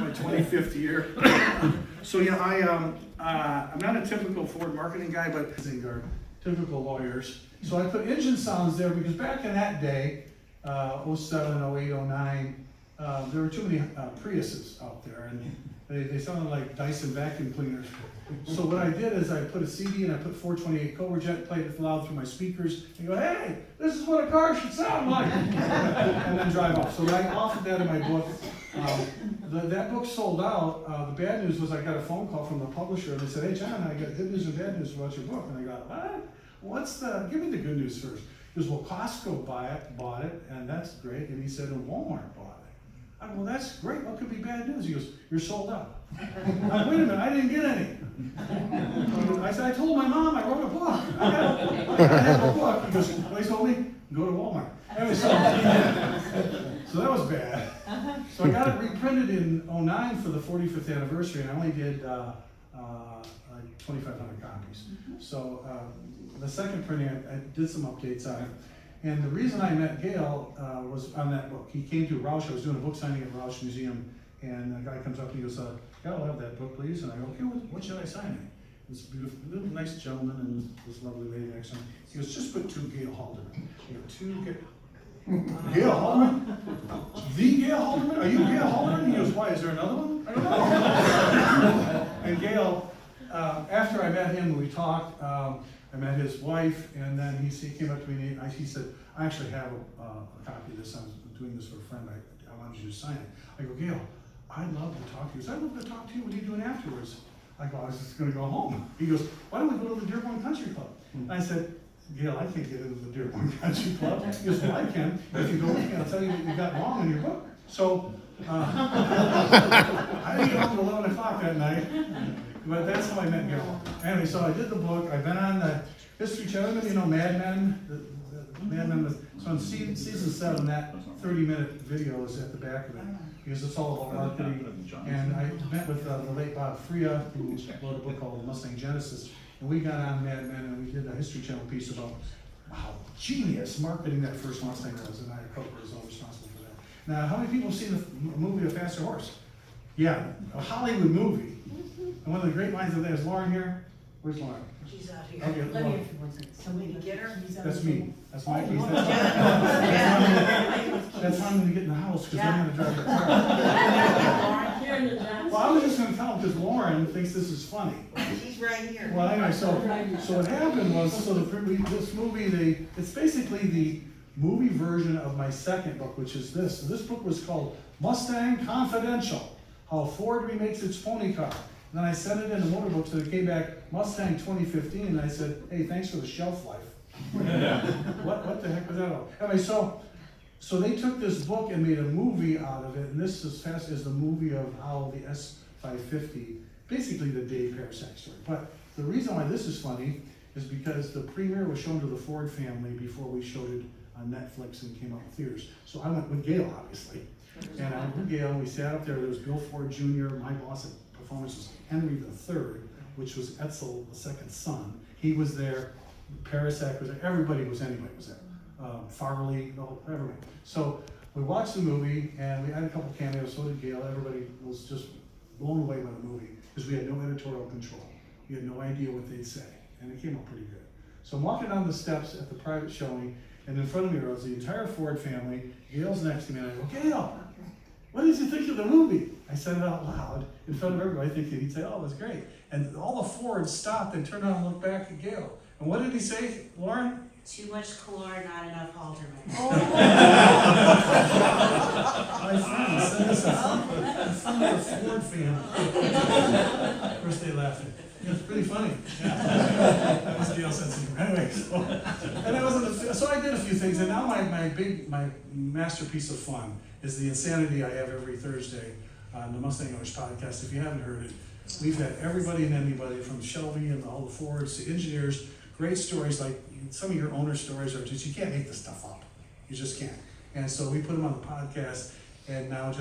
my 25th year. So yeah, I'm not a typical Ford marketing guy, but are typical lawyers. So I put engine sounds there because back in that day, 07, 08, 09, there were too many Priuses out there, and they sounded like Dyson vacuum cleaners. So what I did is I put a CD and I put 428 Cobra Jet, played it loud through my speakers, and go, hey, this is what a car should sound like, and then drive off. So I offered that in my book. That book sold out. The bad news was I got a phone call from the publisher, and they said, hey, John, I got good news and bad news about your book. And I go, what? Give me the good news first. He goes, well, Costco bought it, and that's great. And he said, and Walmart bought it. I go, well, that's great. What could be bad news? He goes, you're sold out. I go, wait a minute, I didn't get any. I said, I told my mom I wrote a book. I have a book. He goes, well, he told me, go to Walmart. Anyway, so that was bad. So I got it reprinted in 09 for the 45th anniversary, and I only did like 2,500 copies. So the second printing, I did some updates on it. And the reason I met Gale was on that book. He came to Roush. I was doing a book signing at Roush Museum, and a guy comes up and he goes, Gale, I'll have that book, please. And I go, okay, what should I sign it? This beautiful, little nice gentleman and this lovely lady next to him. He goes, just put 2 Gale Halderman. I go, 2 Gale. Gale Halderman? The Gale Halderman? Are you Gale Halderman? He goes, why, is there another one? I don't know. And Gale, after I met him, we talked, I met his wife, and then he came up to me and he said, I actually have a copy of this. I'm doing this for a friend. I wanted you to sign it. I go, Gale, I'd love to talk to you. He goes, I'd love to talk to you. What are you doing afterwards? I go, I was just going to go home. He goes, why don't we go to the Dearborn Country Club? And I said, Gale, I can't get into the Dearborn Country Club. He goes, well, I can. If you go with me, I'll tell you what you got wrong in your book. So I didn't get home until 11 o'clock that night. But that's how I met Gale. Anyway, so I did the book. I've been on the History Channel. You know Mad Men? Mad Men was, so in season 7, that 30-minute video is at the back of it. Because it's all about marketing. And I met with the late Bob Freya, who wrote a book called Mustang Genesis. And we got on Mad Men and we did a History Channel piece about how genius marketing that first Mustang was. And I was all responsible for that. Now, how many people have seen the movie A Faster Horse? Yeah, a Hollywood movie. And one of the great minds of that is Lauren here. Where's Lauren? She's out here. Okay, Let me somebody get her. That's me. That's my piece. That's why I'm going to get in the house because I'm going to drive the car. Well, I was just going to tell him because Lauren thinks this is funny. She's right here. Well, anyway, so what happened was, this movie, it's basically the movie version of my second book, which is this. This book was called Mustang Confidential: How Ford Remakes Its Pony Car. And then I sent it in the motor books, and it came back Mustang 2015, and I said, hey, thanks for the shelf life. What the heck was that all? Anyway, so they took this book and made a movie out of it, and this is fast as the movie of how the S550, basically the Dave Parasak story. But the reason why this is funny is because the premiere was shown to the Ford family before we showed it on Netflix and came out in theaters. So I went with Gale, obviously. And I went with Gale, we sat up there, there was Bill Ford Jr., my boss at Performance was Henry III, which was Etzel, the second son. He was there, Parasak was there, everybody was there. Farley, everybody. So we watched the movie, and we had a couple cameos, so did Gale. Everybody was just blown away by the movie, because we had no editorial control. We had no idea what they'd say, and it came out pretty good. So I'm walking down the steps at the private showing, and in front of me was the entire Ford family. Gale's next to me, and I go, Gale, what did you think of the movie? I said it out loud in front of everybody, thinking he'd say, oh, it was great. And all the Fords stopped and turned around and looked back at Gale. And what did he say, Lauren? Too much Clor, not enough Haldermans. Oh. My friend said this in front of the Ford family. Of course, they laughed. It was pretty funny. Yeah. That was Gale's sense of humor. Anyway, so I did a few things, and now my masterpiece of fun is the insanity I have every Thursday on the Mustang Owners podcast. If you haven't heard it, we've had everybody and anybody from Shelby and all the Fords to engineers. Great stories, like some of your owner stories are just, you can't make this stuff up. You just can't. And so we put them on the podcast, and now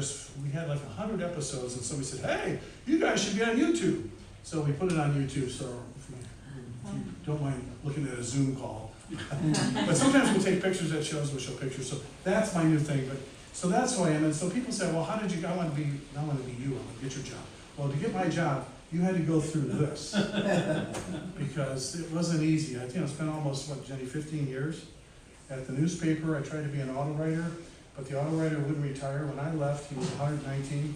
we had like 100 episodes, and somebody said, hey, you guys should be on YouTube. So we put it on YouTube, so if you don't mind looking at a Zoom call. But sometimes we'll take pictures at shows, we'll show pictures. So that's my new thing. But So that's who I am, and so people say, well, how did you, I want to be you, I want to get your job. Well, to get my job, you had to go through this, because it wasn't easy. I spent almost, what, Jenny, 15 years at the newspaper. I tried to be an auto writer, but the auto writer wouldn't retire. When I left, he was 119,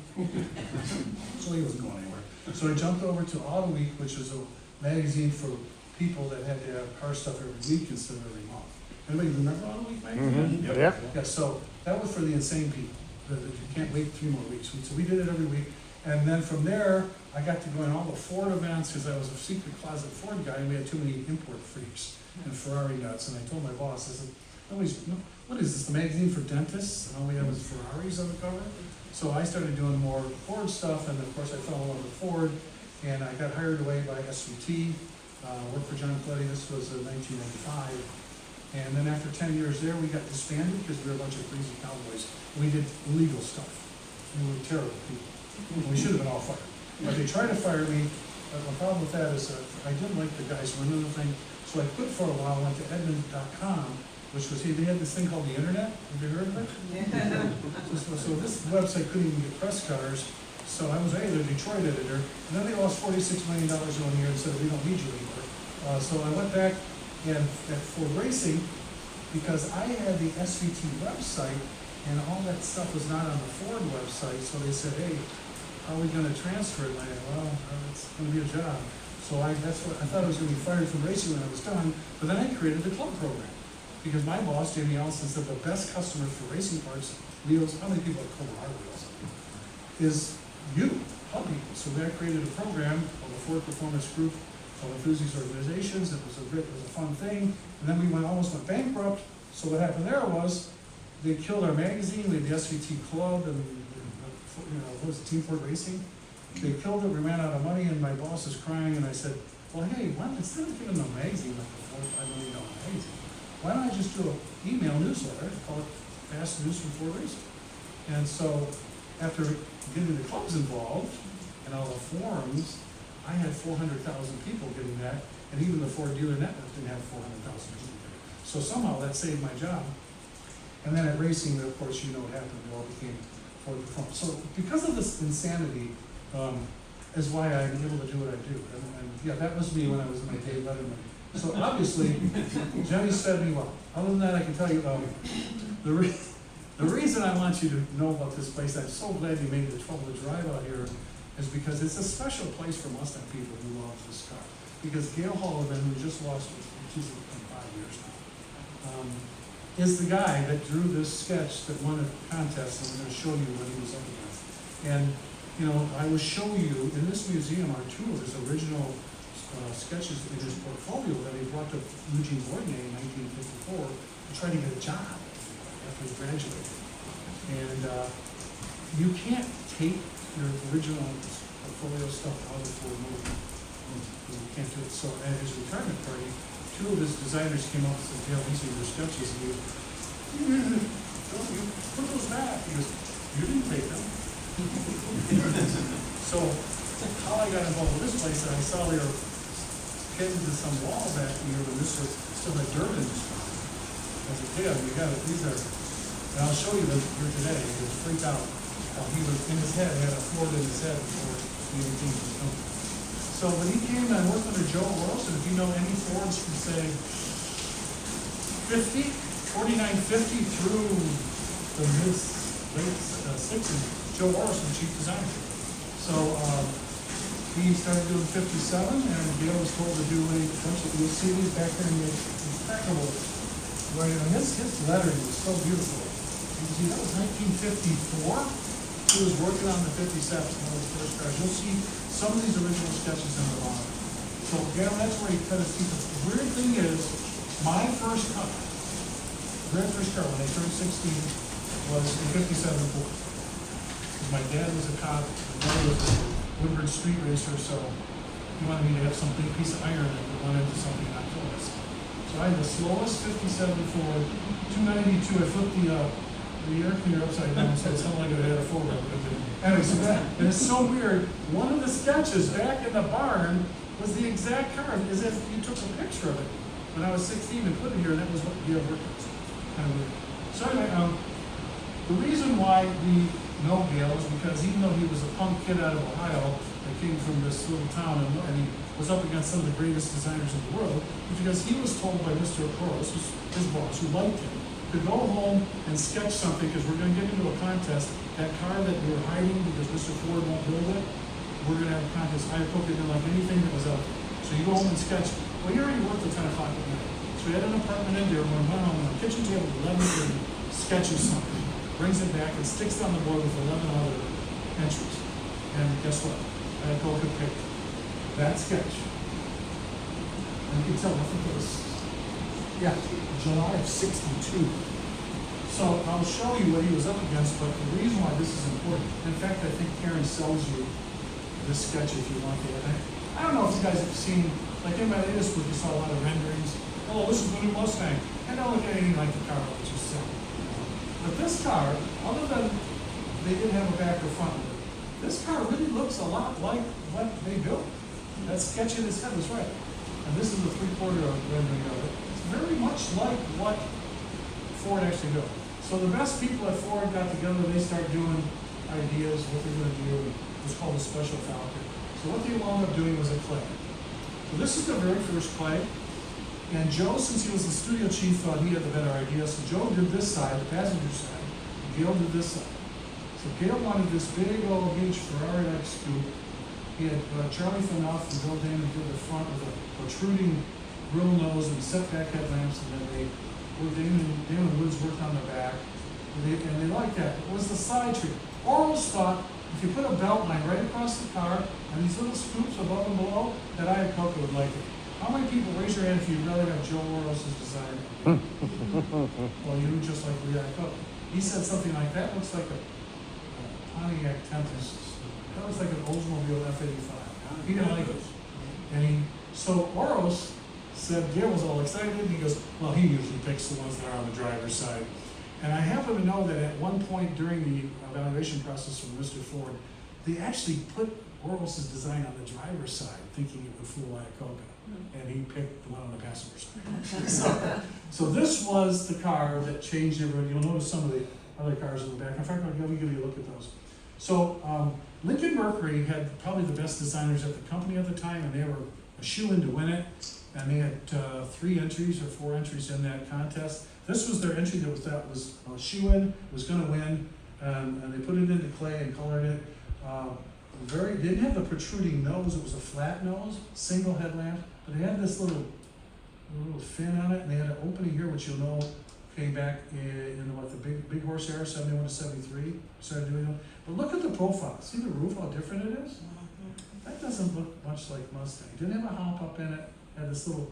so he wasn't going anywhere. So I jumped over to Auto Week, which is a magazine for people that had to have car stuff every week instead of every month. Anybody remember Auto Week magazine? Mm-hmm. Yeah. Yeah, so that was for the insane people, that you can't wait 3 more weeks. So we did it every week. And then from there, I got to go in all the Ford events, because I was a secret closet Ford guy, and we had too many import freaks and Ferrari nuts. And I told my boss, I said, what is this, the magazine for dentists? And all we have is Ferraris on the cover. So I started doing more Ford stuff, and then of course I fell in love with Ford, and I got hired away by SVT, worked for John Coletti. This was 1995. And then after 10 years there, we got disbanded because we were a bunch of crazy cowboys. We did illegal stuff. We were terrible people. We should have been all fired. But they tried to fire me. But the problem with that is I didn't like the guys running the thing. So I quit for a while, went to Edmund.com, which was, they had this thing called the internet. Have you heard of it? So this website couldn't even get press cutters. So I was the Detroit editor. And then they lost $46 million one year and said, we don't need you anymore. So I went back and for racing, because I had the SVT website and all that stuff was not on the Ford website, so they said, hey, how are we going to transfer it? And I said, well, it's going to be a job. So I thought I was going to be fired from racing when I was done, but then I created the club program. Because my boss, Jamie Allison, said the best customer for racing parts, wheels, how many people have Clor wheels, is you, club people. So I created a program called the Ford Performance Group, called enthusiast organizations. It was a fun thing. And then we almost went bankrupt. So what happened there was they killed our magazine. We had the SVT Club and what was it, Team Ford Racing. They killed it. We ran out of money, and my boss is crying. And I said, well, hey, instead of giving them a magazine like the $4 or $5 million magazine, why don't I just do an email newsletter called Fast News from Ford Racing? And so after getting the clubs involved and all the forums, I had 400,000 people getting that, and even the Ford Dealer Network didn't have 400,000 people there. So somehow that saved my job. And then at racing, of course, you know what happened. It all became Ford Performance. So because of this insanity, is why I'm able to do what I do. And yeah, that was me when I was in my Dave Letterman. So obviously, Jenny fed me well. Other than that, I can tell you, the reason I want you to know about this place, I'm so glad you made the trouble to drive out here, is because it's a special place for Mustang people who love this car. Because Gale Haldermans, who just lost, she's been 5 years now, is the guy that drew this sketch that won a contest, and I'm going to show you what he was up against. And, I will show you, in this museum are 2 of his original sketches in his portfolio that he brought to Eugene Bournier in 1954 to try to get a job after he graduated. And you can't take your original portfolio stuff out of Ford movie. You can't do it. So at his retirement party, 2 of his designers came up and said, Gale, these are your sketches. And he goes, you put those back. He goes, you didn't take them. So how I got involved with this place, and I saw they were pinned to some wall back here when this was still a dirt industry. I said, yeah, you got it. These are, and I'll show you them here today. He was freaked out. He was in his head, he had a Ford in his head before he even came to the company. So when he came and worked under Joe Orlson, if you know any Fords from say 4950 through the late 60s, Joe Orlson, chief designer. So he started doing 57, and Gale was told to do a bunch of, you'll see these back there in the impeccable. Right, and his lettering was so beautiful. You can see that was 1954. He was working on the 57s, one of his first cars. You'll see some of these original sketches in the bottom. So Gale, that's where he cut his teeth. The weird thing is, my first car, when I turned 16, was a 57 Ford. My dad was a cop, my mother was a Woodward street racer, so he wanted me to have some big piece of iron that would run into something not close. So I had the slowest 57 Ford, 292. I flipped the air cleaner upside down, so it sounded like it had a 4-wheel. Anyway, so that, and it's so weird. One of the sketches back in the barn was the exact car, as if you took a picture of it when I was 16 and put it here, and that was what Gale worked on. Kind of weird. So anyway, The reason why we know Gale is because even though he was a punk kid out of Ohio that came from this little town and he was up against some of the greatest designers in the world, because he was told by Mr. Clor, his boss, who liked him, to go home and sketch something because we're going to get into a contest. That car that we were hiding because Mr. Ford won't build it, we're going to have a contest. I hooked it in like anything that was out there. So you go home and sketch. Well, he already worked at 10 o'clock at night. So he had an apartment in there. When he went home on the kitchen table at 11:30, sketches something, brings it back and sticks it on the board with 11 other entries. And guess what? I had Coca picked that sketch. And you can tell, I think it was, yeah, July of '62. So I'll show you what he was up against, but the reason why this is important, in fact, I think Karen sells you this sketch if you want it. I don't know if you guys have seen, like in my latest book, you saw a lot of renderings. Oh, this is the new Mustang. I don't look at anything like the car that you sell. But this car, other than they didn't have a back or front, this car really looks a lot like what they built. That sketch in his head was right. And this is a 3/4 rendering of it. It's very much like what Ford actually built. So the best people at Ford got together, they start doing ideas, what they're going to do. It's called a special Falcon. So what they wound up doing was a clay. So this is the very first clay. And Joe, since he was the studio chief, thought he had the better idea. So Joe did this side, the passenger side. Gale did this side. So Gale wanted this big old huge Ferrari-like scoop. He had Charlie Fanoff and Bill Damon did the front with a protruding grill nose and setback headlamps, and then Damon Woods worked on the back, and they liked that. It was the side treat. Orals thought if you put a belt line right across the car and these little scoops above and below, that Iacocca would like it. How many people, raise your hand if you'd rather have Joe Orals' design? Well, you would just like Iacocca. He said something like that looks like a Pontiac Tempest. That looks like an Oldsmobile F-85. He didn't like it. And so Orals said, Gale was all excited, and he goes, well, he usually picks the ones that are on the driver's side. And I happen to know that at one point during the evaluation process from Mr. Ford, they actually put Orals' design on the driver's side, thinking it would fool Iacocca. And he picked the one on the passenger side. So this was the car that changed everybody. You'll notice some of the other cars in the back. In fact, let me give you a look at those. So Lincoln Mercury had probably the best designers at the company at the time, and they were a shoe-in to win it. And they had 3 entries or 4 entries in that contest. This was their entry that was a shoe-in, was going to win, and they put it into clay and colored it. They didn't have the protruding nose; it was a flat nose, single headlamp. But they had this little fin on it, and they had an opening here, which you'll know came back in what the big horse era, 71 to 73. Started doing them. But look at the profile. See the roof? How different it is. That doesn't look much like Mustang. It didn't have a hop up in it. Had this little,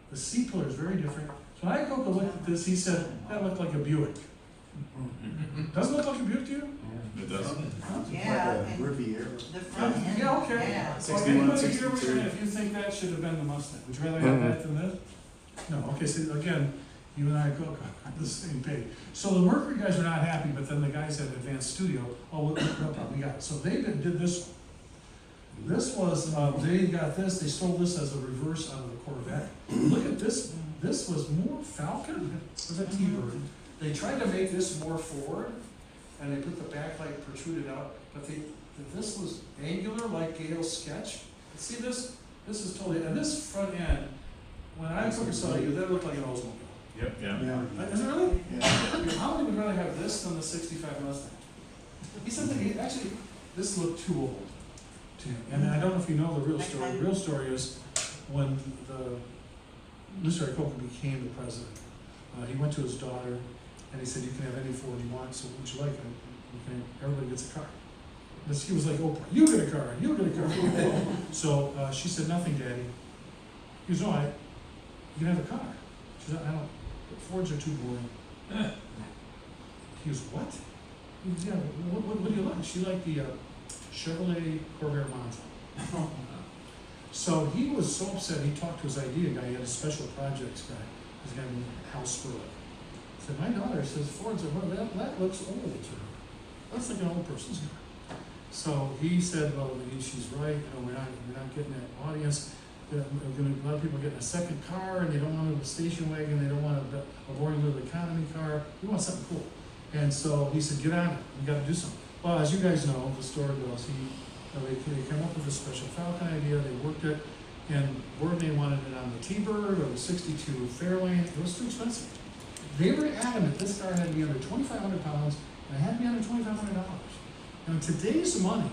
the seat pillar is very different. So when Iacocca looked at this, he said, that looked like a Buick. Doesn't it look like a Buick to you? It does. Huh? Yeah, Like a and Riviera. the front end. Yeah, okay. Yeah. So 61, anybody here 63. if you think that should have been the Mustang, would you rather have that than this? No, okay, so again, you and Iacocca are on the same page. So the Mercury guys are not happy, but then the guys at Advanced Studio, oh, no problem, we got it. So they did this one. This was, they got this, they stole this as a reverse out of the Corvette. Look at this, this was more Falcon, it was a T-Bird. They tried to make this more Ford, and they put the backlight protruded out, but this was angular like Gale's sketch. See this? This is totally, and this front end, when Iacocca saw you, that looked like an Oldsmobile. Yep, yeah. Yeah. Is it really? Yeah. How many would rather have this than the '65 Mustang? He said that actually, this looked too old to him. And I don't know if you know the real story. The real story is when Mr. Iacocca became the president, he went to his daughter and he said, you can have any Ford you want, so would you like it? Everybody gets a car. He was like, Oprah, you get a car, you get a car. So she said, nothing, Daddy. He goes, no, you can have a car. She said, I don't, Fords are too boring. He goes, what? He goes, yeah, what do you like? She liked the Chevrolet Corvair Monza. So he was so upset, he talked to his idea guy, he had a special projects guy, his guy named Hal Spurlick. He said, my daughter says Ford's well, that looks old to her. That's like an old person's car. So he said, well, she's right, we're not getting that audience. A lot of people are getting a second car, and they don't want a station wagon, they don't want a boring little economy car. We want something cool. And so he said, get on it, we gotta do something. Well, as you guys know, the story goes, they came up with a special Falcon idea, they worked it, and Bourdonnais wanted it on the T-Bird or the 62 Fairlane. It was too expensive. They were adamant this car had to be under 2,500 pounds, and it had to be under $2,500. Now, in today's money,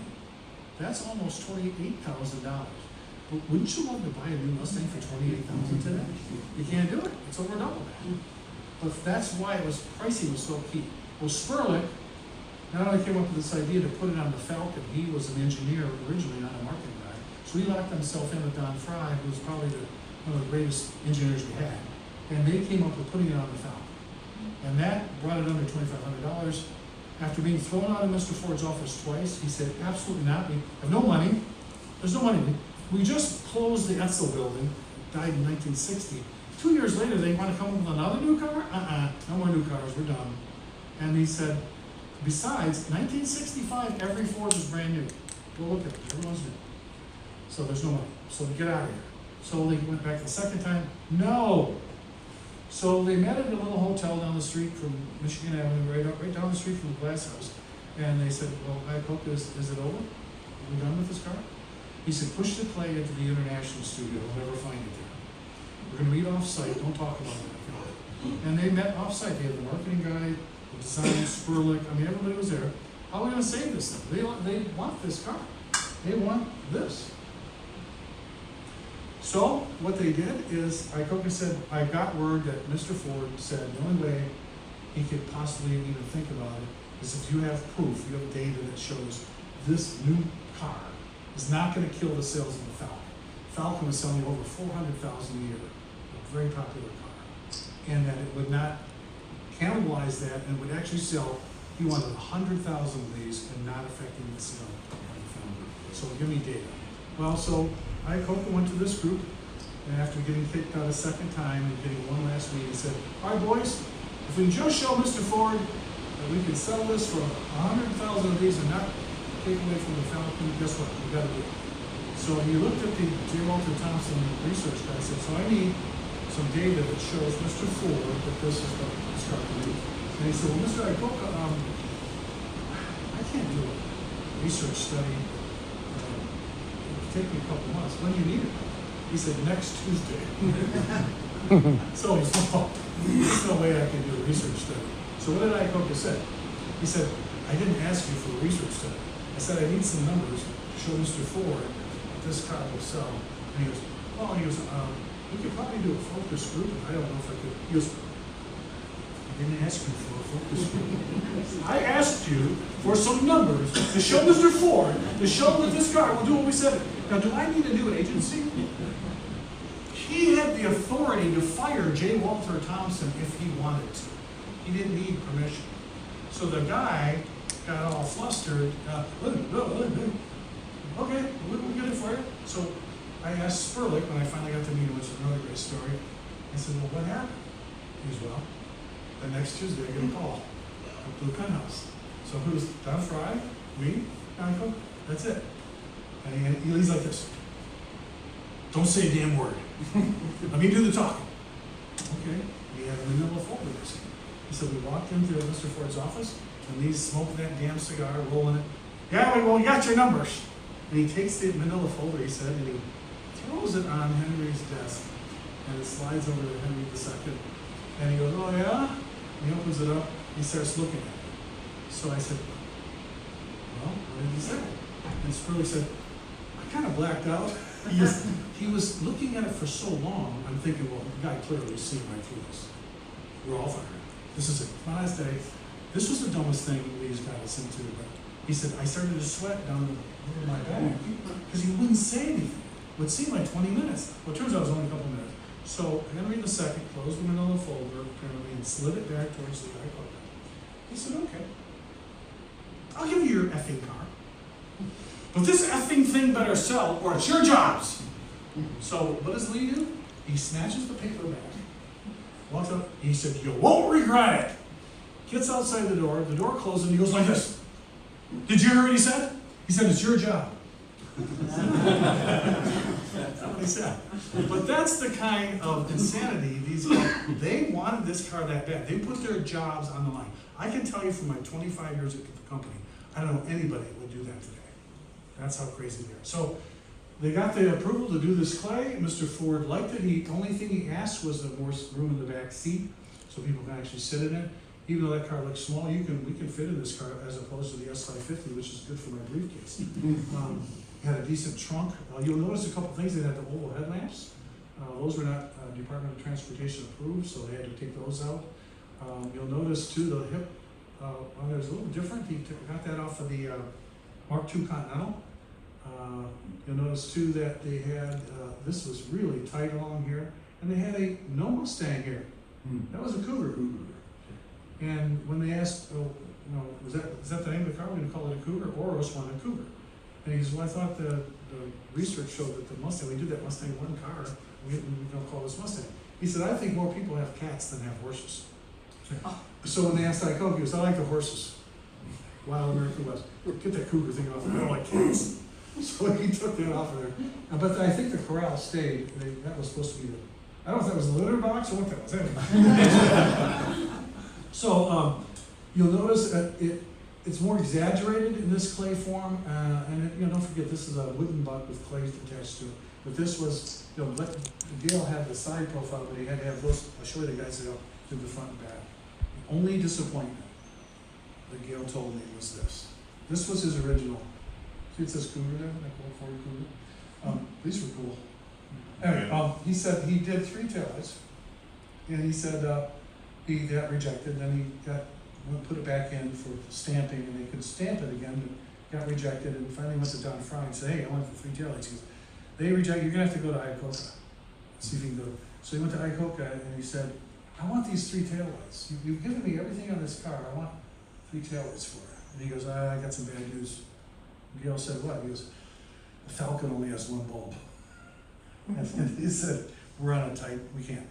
that's almost $28,000. But wouldn't you love to buy a new Mustang for $28,000 today? You can't do it. It's over double that. But that's why pricing was so key. Well, Sperlich not only came up with this idea to put it on the Falcon, he was an engineer originally, not a marketing guy. So he locked himself in with Don Fry, who was probably one of the greatest engineers we had. And they came up with putting it on the Falcon. And that brought it under $2,500. After being thrown out of Mr. Ford's office twice, he said, absolutely not. We have no money. There's no money. We just closed the Etzel building. It died in 1960. 2 years later, they want to come up with another new car? No more new cars. We're done. And he said, besides, 1965, every Ford was brand new. Go look at it. Everyone's new. So there's no money. So get out of here. So they went back the second time. No. So they met at a little hotel down the street from Michigan Avenue, right down the street from the Glass House. And they said, well, hi, Coke, is it over? Are we done with this car? He said, push the clay into the international studio. We'll never find it there. We're going to meet off-site. Don't talk about it. And they met off-site. They had the marketing guy, the design, Sperlich. I mean, everybody was there. How are we going to save this thing? They want this car. They want this. So what they did is, Icoca said, I got word that Mr. Ford said the only way he could possibly even think about it is if you have proof, you have data that shows this new car is not going to kill the sales of the Falcon. Falcon was selling over 400,000 a year, a very popular car, and that it would not cannibalize that and would actually sell. He wanted 100,000 of these and not affecting the sale of the Falcon. So give me data. Well, so Icoca went to this group, and after getting kicked out a second time and getting one last meeting, said, all right, boys, if we just show Mr. Ford that we can sell this for 100,000 of these and not take away from the Falcon, guess what? We got to do it. So he looked at the J. Walter Thompson research guy and said, so I need some data that shows Mr. Ford that this is what this car can do. And he said, well, Mr. Icoca, I can't do a research study. Take me a couple months. When do you need it? He said, next Tuesday. So he said, oh, there's no way I can do a research study. So what did Icoca say? He said, I didn't ask you for a research study. I said, I need some numbers to show Mr. Ford that this car will sell. And he goes, oh, we could probably do a focus group. I don't know if I could. He goes, I didn't ask you for a focus group. I asked you for some numbers to show Mr. Ford, to show that this car will do what we said. Now, do I need a new agency? He had the authority to fire J. Walter Thompson if he wanted to. He didn't need permission. So the guy got all flustered. Okay, we'll get it for you. So I asked Sperlich when I finally got to meet him, which is another great story. I said, well, what happened? He goes, well, the next Tuesday I get a call up to the penthouse. So who's Don Fry, me, Michael? That's it. And he's like this. Don't say a damn word. Let me do the talking. Okay. We have a manila folder this. He said, we walked into Mr. Ford's office, and he's smoking that damn cigar, rolling it. Yeah, well, we got your numbers. And he takes the manila folder, he said, and he throws it on Henry's desk, and it slides over to Henry II. And he goes, oh yeah? And he opens it up, he starts looking at it. So I said, well, what did he say? And Sperlich said, I kind of blacked out. He was looking at it for so long, I'm thinking, well, the guy clearly was seeing right through this. We're all fired. This is it. Last day. This was the dumbest thing these got us into. But he said, I started to sweat down my back because he wouldn't say anything. It would seem like 20 minutes. Well, it turns out it was only a couple minutes. So Henry II closed the manila folder apparently and slid it back towards the iPod. He said, okay, I'll give you your effing car. But this effing thing better sell or it's your jobs. So what does Lee do? He snatches the paper back, walks up, he said, you won't regret it. Gets outside the door closes, and he goes like this. Did you hear what he said? He said, it's your job. That's not what he said. But that's the kind of insanity these guys, they wanted this car that bad. They put their jobs on the line. I can tell you from my 25 years at the company, I don't know anybody that would do that today. That's how crazy they are. So they got the approval to do this clay. Mr. Ford liked it. The only thing he asked was the more room in the back seat so people can actually sit in it. Even though that car looks small, we can fit in this car as opposed to the S550, which is good for my briefcase. Had a decent trunk. You'll notice a couple things. They had the oval headlamps. Those were not Department of Transportation approved, so they had to take those out. You'll notice too the hip. There's a little different. He got that off of the Mark II Continental. You'll notice too that they had this was really tight along here, and they had a no Mustang here. That was a Cougar. And when they asked, oh, you know, is that the name of the car? We're going to call it a Cougar. Oros wanted a Cougar. And he says, well, I thought the research showed that the Mustang, we do that Mustang one car, we don't call this Mustang. He said, I think more people have cats than have horses. So when they asked Ico, he goes, I like the horses. Wild American West. Get that Cougar thing off. I don't like cats. So he took that off of there. But I think the corral stayed. That was supposed to be I don't know if that was the litter box or what that was. Anyway. So you'll notice it's more exaggerated in this clay form, and don't forget this is a wooden butt with clay attached to it. But this was, Gale had the side profile, but he had to have those. I'll show you the guys that did the front and back. The only disappointment that Gale told me was this. This was his original. See it says Cougar there, like old Ford Cougar. These were cool. Anyway, he said he did 3 taillights, and he said he got rejected. Then he put it back in for stamping, and they could stamp it again, but got rejected. And finally went to Don Fry and said, "Hey, I want for 3 taillights." He goes, "They reject. You're gonna have to go to Icoca. See if you can go." So he went to Icoca and he said, "I want these 3 taillights. You've given me everything on this car. I want 3 taillights for it." And he goes, "I got some bad news." And Gale said, "What?" He goes, "The Falcon only has 1 bulb." And he said, "We're on a tight. We can't."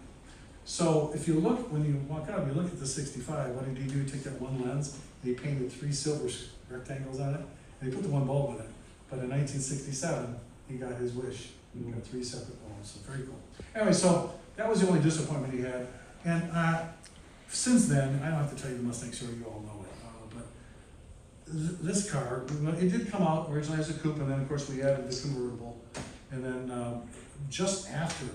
So if you look, when you walk out, you look at the 65, what did he do? He took that one lens, and he painted 3 silver rectangles on it, and he put the 1 bulb in it. But in 1967, he got his wish. He got 3 separate bulbs, so very cool. Anyway, so that was the only disappointment he had. And since then, I don't have to tell you the Mustang story, you all know it. But this car, it did come out originally as a coupe, and then of course we added the convertible. And then just after,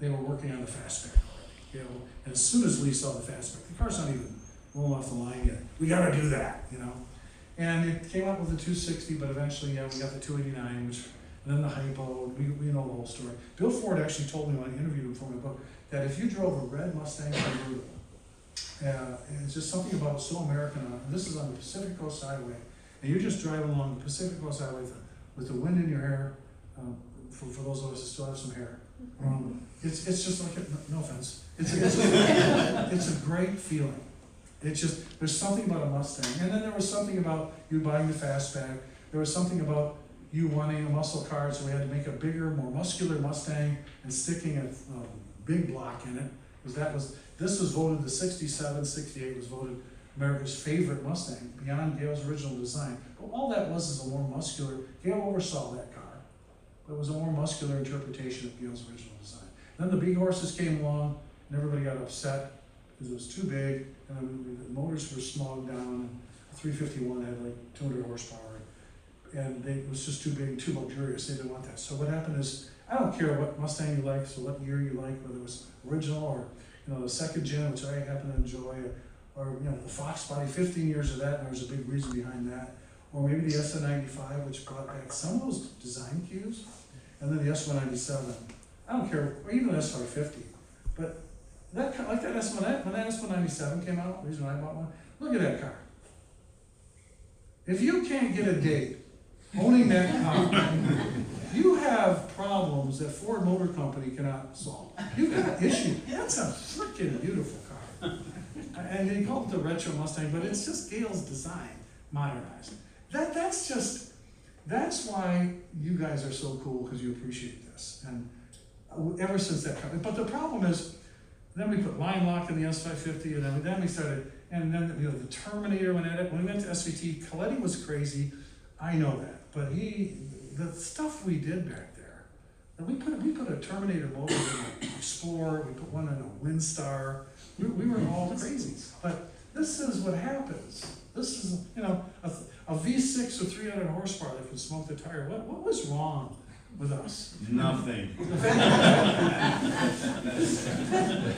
they were working on the fastback already, And as soon as Lee saw the fastback, the car's not even rolling off the line yet. We got to do that, And it came out with the 260, but eventually, we got the 289, which, and then the hypo. We know the whole story. Bill Ford actually told me when I interviewed him for my book that if you drove a red Mustang convertible, it's just something about it so American. This is on the Pacific Coast Highway, and you're just driving along the Pacific Coast Highway with the wind in your hair. For those of us that still have some hair, it's just like no offense. It's a great feeling. It's just there's something about a Mustang, and then there was something about you buying the fastback. There was something about you wanting a muscle car, so we had to make a bigger, more muscular Mustang and sticking a big block in it, because this was voted the 67, 68 was voted America's favorite Mustang beyond Gale's original design. But all that was is a more muscular. Gale oversaw that car. It was a more muscular interpretation of Gale's original design. Then the big horses came along, and everybody got upset because it was too big, and the motors were small down, and the 351 had like 200 horsepower, and it was just too big and too luxurious. They didn't want that. So what happened is, I don't care what Mustang you like, so what year you like, whether it was original or the 2nd gen, which I happen to enjoy, or the Fox body, 15 years of that, and there was a big reason behind that. Or maybe the SN95, which brought back some of those design cues, and then the S197. I don't care, or even the S550. But that when that S197 came out, the reason I bought one, look at that car. If you can't get a date owning that car, you have problems that Ford Motor Company cannot solve. You've got issues. That's a freaking beautiful car. And they call it the retro Mustang, but it's just Gale's design, modernized. That's why you guys are so cool, because you appreciate this. And ever since that, but the problem is, then we put line lock in the S550, and then we started, and then the Terminator went at it. When we went to SVT, Coletti was crazy. I know that, but the stuff we did back there, And we put a Terminator motor in an Explorer, we put one in a Windstar, we were all crazy. But this is what happens. This is, you know, a V6 with 300 horsepower that can smoke the tire. What was wrong with us? Nothing.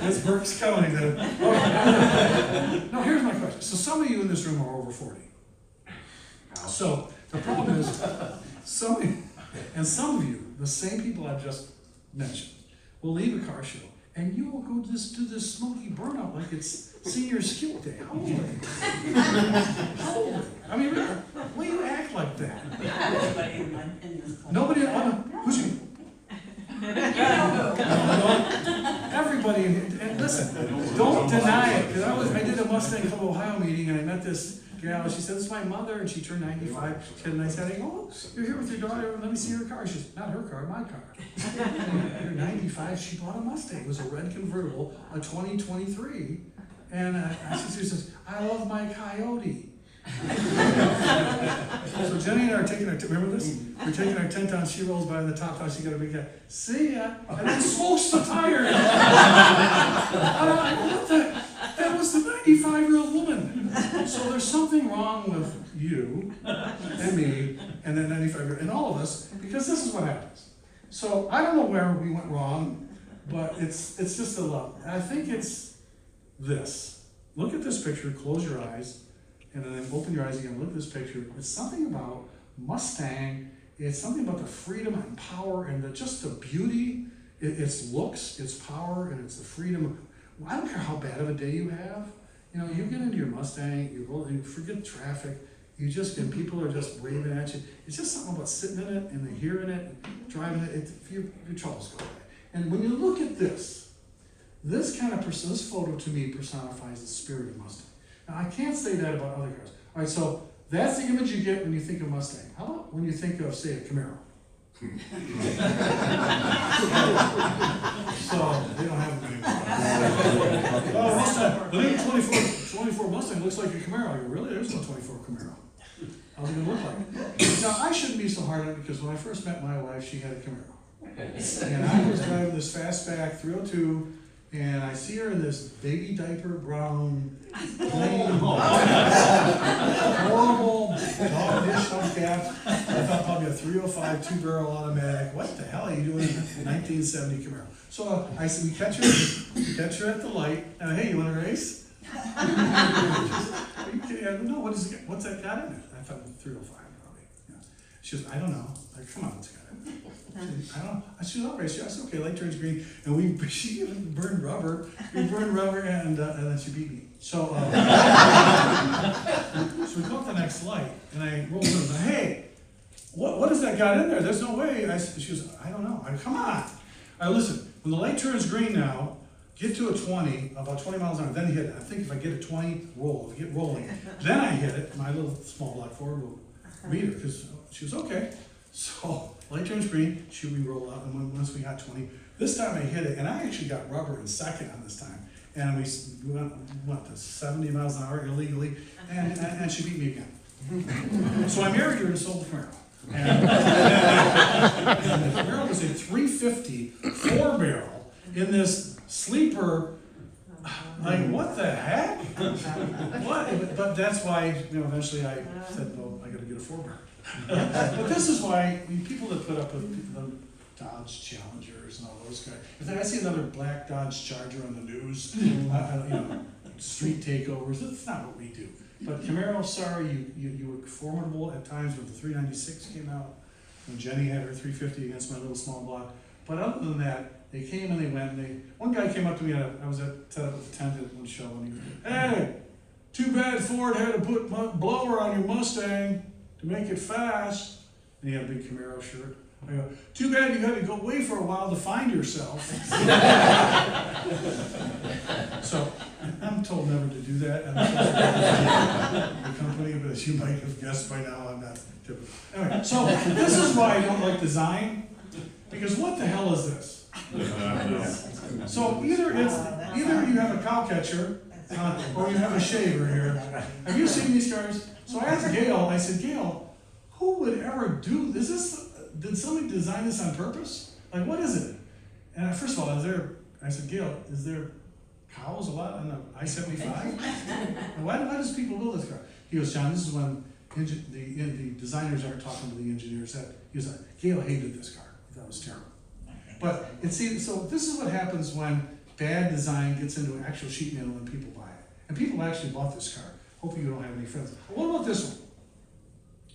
This Burke's coming. No, here's my question. So some of you in this room are over 40. So the problem is, some of you, the same people I've just mentioned, will leave a car show and you will go do this smoky burnout like it's senior skill day. How old are you? How old are you? I mean, why do you act like that? Nobody in this club. Nobody, who's you? Everybody, and listen, don't deny it, because I did a Mustang Club Ohio meeting and I met this gal, she said, "This is my mother," and she turned 95, she had a nice headache. "Oh, you're here with your daughter, let me see her car." She said, "Not her car, my car." You're 95, she bought a Mustang, it was a red convertible, a 2023, and she says, "I love my Coyote." So Jenny and I are taking our, remember this? We're taking our tent down, she rolls by in the top house, she got a big guy, "See ya," and then smokes the tire. What the? That was the 95-year-old woman. So there's something wrong with you and me and that 95-year-old and all of us, because this is what happens. So I don't know where we went wrong, but it's just a love. And I think it's this. Look at this picture, close your eyes, and then open your eyes again, look at this picture. It's something about Mustang, it's something about the freedom and power and just the beauty. It's looks, it's power, and it's the freedom. I don't care how bad of a day you have. You know, you get into your Mustang, you forget traffic, you just, and people are just waving at you. It's just something about sitting in it and hearing it, and driving it, your troubles go away. And when you look at this kind of person, this photo to me personifies the spirit of Mustang. Now, I can't say that about other cars. All right, so that's the image you get when you think of Mustang. How about when you think of, say, a Camaro? So, they don't have them anymore. Oh, Mustang, the new 24 Mustang looks like a Camaro. I go, really? There's no 24 Camaro. How's it gonna look like? Now, I shouldn't be so hard on it because when I first met my wife, she had a Camaro. And I was driving this fastback 302, and I see her in this baby diaper brown, plain, horrible dog dish hubcap. I thought probably a 305 2-barrel automatic. What the hell are you doing in a 1970 Camaro? So I said, we catch her at the light. Hey, you want to race? Are you kidding? No, what's that got in it? I thought 305 probably. Yeah. She goes, I don't know. Like, come on, it's got it. I don't know. She said, I'll race you. I said, okay, light turns green. And she burned rubber. We burned rubber, and then she beat me. So, so we go up the next light, and I rolled in and said, hey, what has that got in there? There's no way. She goes, I don't know. Come on. Listen, when the light turns green now, get to a 20, about 20 miles an hour, then hit it. I think if I get a 20, roll. If I get rolling, then I hit it. My little small block Ford will read her, because she was okay. So, light turns green, we roll out, and once we got 20, this time I hit it, and I actually got rubber in second on this time. And we went to 70 miles an hour illegally, and she beat me again. So I married her and sold the Camaro. And the Camaro was a 350 4-barrel in this sleeper. Like, what the heck? What? But that's why, eventually I said, no, I got to get a 4-barrel. But this is why people that put up with the Dodge Challengers and all those guys, if I see another black Dodge Charger on the news, street takeovers, that's not what we do. But Camaro, sorry, you were formidable at times when the 396 came out, when Jenny had her 350 against my little small block. But other than that, they came and they went, and one guy came up to me, I was set up with the tent at one show, and he goes, hey, too bad Ford had to put blower on your Mustang to make it fast. And he had a big Camaro shirt. I go, too bad you had to go away for a while to find yourself. So I'm told never to do that. The company, but as you might have guessed by now, I'm not typical. Anyway, so this is why I don't like design, because what the hell is this? So either you have a cow catcher or you have a shaver here. Have you seen these cars? So I asked Gale, I said, Gale, who would ever do this? Did somebody design this on purpose? Like, what is it? And first of all, I said, Gale, is there cows a lot on the I-75? why does people build this car? He goes, John, this is when the designers aren't talking to the engineers. He was like, Gale hated this car. He thought it was terrible. But so this is what happens when bad design gets into actual sheet metal and people buy it. And people actually bought this car. Hopefully you don't have any friends. What about this one?